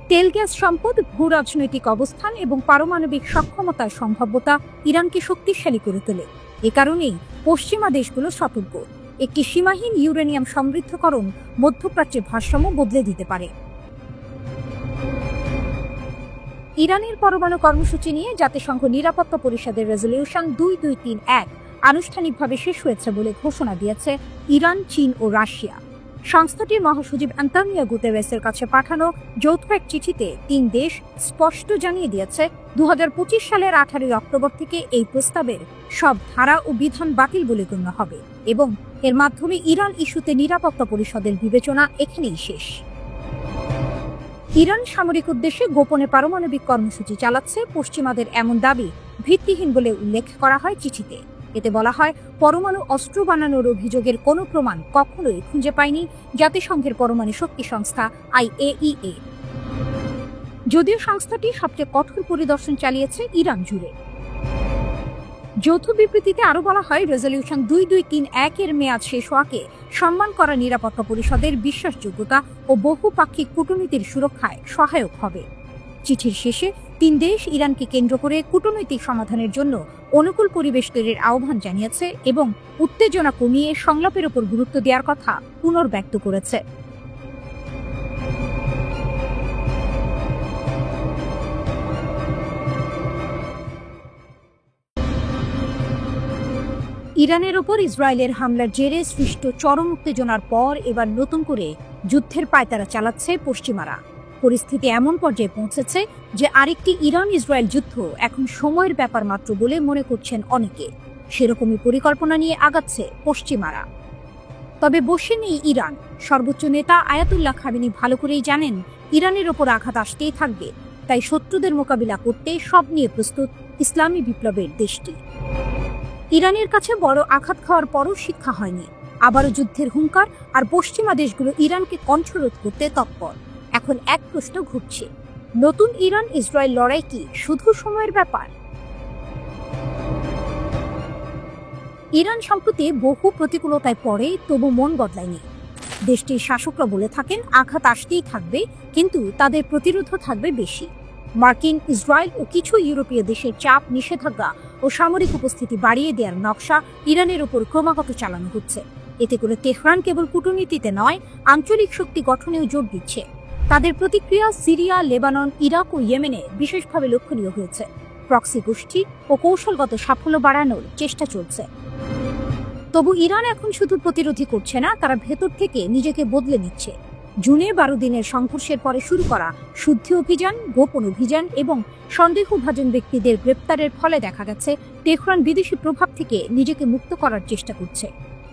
তেল গ্যাস সম্পদ, ভূ রাজনৈতিক অবস্থান এবং পারমাণবিক সক্ষমতার সম্ভাব্যতা ইরানকে শক্তিশালী করে তোলে। এ কারণেই পশ্চিমা দেশগুলো সতর্ক, একটি সীমাহীন ইউরেনিয়াম সমৃদ্ধকরণ মধ্যপ্রাচ্যের ভারসাম্য বদলে দিতে পারে। ইরানের পরমাণু কর্মসূচি নিয়ে জাতিসংঘ নিরাপত্তা পরিষদের রেজলিউশন 2231 আনুষ্ঠানিকভাবে শেষ হয়েছে বলে ঘোষণা দিয়েছে ইরান, চীন ও রাশিয়া। সংস্থাটির মহাসচিব আন্তোনিও গুতেরেসের কাছে পাঠানো যৌথ এক চিঠিতে 3 দেশ স্পষ্ট জানিয়ে দিয়েছে 2025 সালের 18 অক্টোবর থেকে এই প্রস্তাবের সব ধারা ও বিধান বাতিল বলে গণ্য হবে, এবং এর মাধ্যমে ইরান ইস্যুতে নিরাপত্তা পরিষদের বিবেচনা এখানেই শেষ। ইরান সামরিক উদ্দেশ্যে গোপনে পারমাণবিক কর্মসূচি চালাচ্ছে, পশ্চিমাদের এমন দাবি ভিত্তিহীন বলে উল্লেখ করা হয় চিঠিতে। এতে বলা হয়, পরমাণু অস্ত্র বানানোর অভিযোগের কোনো প্রমাণ কখনোই খুঁজে পায়নি জাতিসংঘের পরমাণু শক্তি সংস্থা IAEA, যদিও সংস্থাটি সবচেয়ে কঠোর পরিদর্শন চালিয়েছে ইরান জুড়ে। যৌথ বিবৃতিতে আরো বলা হয়, রেজলিউশন 2231 এর মেয়াদ শেষ হওয়াকে সম্মান করা নিরাপত্তা পরিষদের বিশ্বাসযোগ্যতা ও বহুপাক্ষিক কূটনীতির সুরক্ষায় সহায়ক হবে। চিঠির শেষে 3 দেশ ইরানকে কেন্দ্র করে কূটনৈতিক সমাধানের জন্য অনুকূল পরিবেশ তৈরির আহ্বান জানিয়েছে এবং উত্তেজনা কমিয়ে সংলাপের উপর গুরুত্ব দেওয়ার কথা পুনর্ব্যক্ত করেছে। ইরানের ওপর ইসরায়েলের হামলার জেরে সৃষ্ট চরম উত্তেজনার পর এবার নতুন করে যুদ্ধের পায়তারা চালাচ্ছে পশ্চিমারা। পরিস্থিতি এমন পর্যায়ে পৌঁছেছে যে আরেকটি ইরান ইসরায়েল যুদ্ধ এখন সময়ের ব্যাপার মাত্র বলে মনে করছেন অনেকে। সেরকমই পরিকল্পনা নিয়ে আগাচ্ছে পশ্চিমারা। তবে বসে নেই ইরান। সর্বোচ্চ নেতা আয়াতুল্লাহ খামেনি ভালো করেই জানেন ইরানের ওপর আঘাত আসতেই থাকবে, তাই শত্রুদের মোকাবিলা করতে সব নিয়ে প্রস্তুত ইসলামী বিপ্লবের দেশটি। ইরানের কাছে বড় আঘাত খাওয়ার পরও শিক্ষা হয়নি, আবারও যুদ্ধের হুঙ্কার, আর পশ্চিমা দেশগুলো ইরানকে কণ্ঠরোধ করতে তৎপর। এখন এক প্রশ্ন ঘুরছে, নতুন ইরান ইসরায়েল লড়াই কি শুধু সময়ের ব্যাপার? ইরান সম্প্রতি বহু প্রতিকূলতায় পড়ে, তবু মন বদলায়নি। দেশটির শাসকরা বলে থাকেন আঘাত আসতেই থাকবে, কিন্তু তাদের প্রতিরোধও থাকবে বেশি। মার্কিন, ইসরায়েল ও কিছু ইউরোপীয় দেশের চাপ, নিষেধাজ্ঞা ও সামরিক উপস্থিতি বাড়িয়ে দেওয়ার নকশা ইরানের উপর ক্রমাগত চালানো হচ্ছে। এতে করে তেহরান কেবল কূটনীতিতে নয়, আঞ্চলিক শক্তি গঠনেও জোর দিচ্ছে। তাদের প্রতিক্রিয়া সিরিয়া, লেবানন, ইরাক ও ইয়েমেনে বিশেষভাবে লক্ষণীয় হয়েছে। প্রক্সি গোষ্ঠী ও কৌশলগত সাফল্য বাড়ানোর চেষ্টা চলছে। তবু ইরান এখন শুধু প্রতিরোধী করছে না, তারা ভেতর থেকে নিজেকে বদলে নিচ্ছে। জুনে 12 দিনের সংঘর্ষের পরে শুরু করা শুদ্ধি অভিযান, গোপন অভিযান এবং সন্দেহভাজন ব্যক্তিদের গ্রেপ্তারের ফলে দেখা গেছে তেহরান বিদেশি প্রভাব থেকে নিজেকে মুক্ত করার চেষ্টা করছে।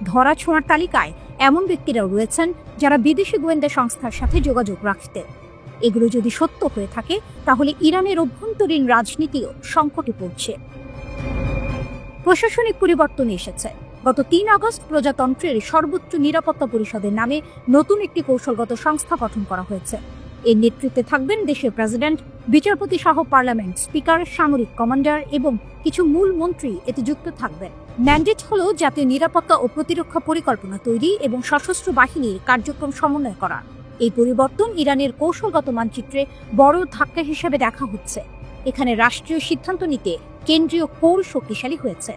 ধরা ছোঁয়ার তালিকায় এমন ব্যক্তিরাও রয়েছেন যারা বিদেশি গোয়েন্দা সংস্থার সাথে যোগাযোগ রাখতেন। এগুলো যদি সত্য হয়ে থাকে, তাহলে ইরানের অভ্যন্তরীণ রাজনীতিও সংকটে পড়ছে। প্রশাসনিক পরিবর্তন এসেছে। গত 3 আগস্ট প্রজাতন্ত্রের সর্বোচ্চ নিরাপত্তা পরিষদের নামে নতুন একটি কৌশলগত সংস্থা গঠন করা হয়েছে। এর নেতৃত্বে থাকবেন দেশের প্রেসিডেন্ট, বিচারপতি সহ পার্লামেন্ট স্পিকার, সামরিক কমান্ডার এবং কিছু মূল মন্ত্রী এতে যুক্ত থাকবেন। ম্যান্ডেট হলো জাতীয় নিরাপত্তা ও প্রতিরক্ষা পরিকল্পনা তৈরি এবং সশস্ত্র বাহিনীর কার্যক্রম সমন্বয় করা। এই পরিবর্তন ইরানের কৌশলগত মানচিত্রে বড় ধাক্কা হিসেবে দেখা হচ্ছে। এখানে রাষ্ট্রীয় সিদ্ধান্ত নিতে কেন্দ্রীয় কোর শক্তিশালী হয়েছে।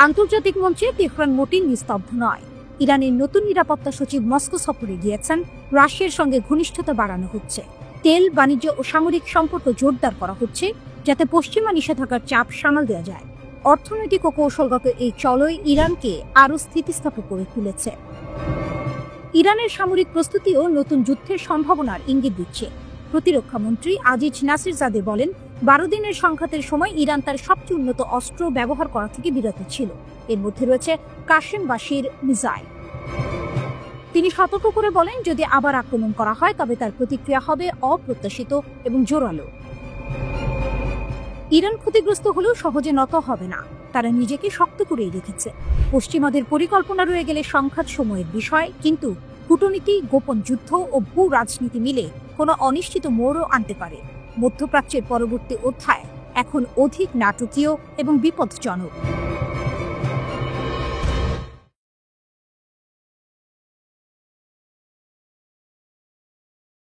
আন্তর্জাতিক মঞ্চে তেহরান মোটেই নিস্তব্ধ নয়। ইরানের নতুন নিরাপত্তা সচিব মস্কো সফরে গিয়েছেন। রাশিয়ার সঙ্গে ঘনিষ্ঠতা বাড়ানো হচ্ছে। তেল, বাণিজ্য ও সামরিক সম্পর্ক জোরদার করা হচ্ছে, যাতে পশ্চিমা নিষেধাজ্ঞার চাপ সামাল দেওয়া যায়। অর্থনৈতিক ও কৌশলগত এই চলই ইরানকে আরও স্থিতিস্থাপক করে তুলেছে। ইরানের সামরিক প্রস্তুতিও নতুন যুদ্ধের সম্ভাবনার ইঙ্গিত দিচ্ছে। প্রতিরক্ষা মন্ত্রী আজিজ নাসিরজাদে বলেন, 12 দিনের সংঘাতের সময় ইরান তার সবচেয়ে উন্নত অস্ত্র ব্যবহার করা থেকে বিরত ছিল। এর মধ্যে রয়েছে কাশেম বাশির মিসাইল। তিনি সতর্ক করে বলেন, যদি আবার আক্রমণ করা হয় তবে তার প্রতিক্রিয়া হবে অপ্রত্যাশিত এবং জোরালো। ইরান ক্ষতিগ্রস্ত হলেও সহজে নত হবে না। তারা নিজেকে শক্ত করেই রেখেছে। পশ্চিমাদের পরিকল্পনা রয়ে গেলে সংঘাত সময়ের বিষয়, কিন্তু কূটনীতি, গোপন যুদ্ধ ও ভূ রাজনীতি মিলে কোনো অনিশ্চিত মোড়ও আনতে পারে। মধ্যপ্রাচ্যের পরবর্তী অধ্যায় এখন অধিক নাটকীয় এবং বিপজ্জনক।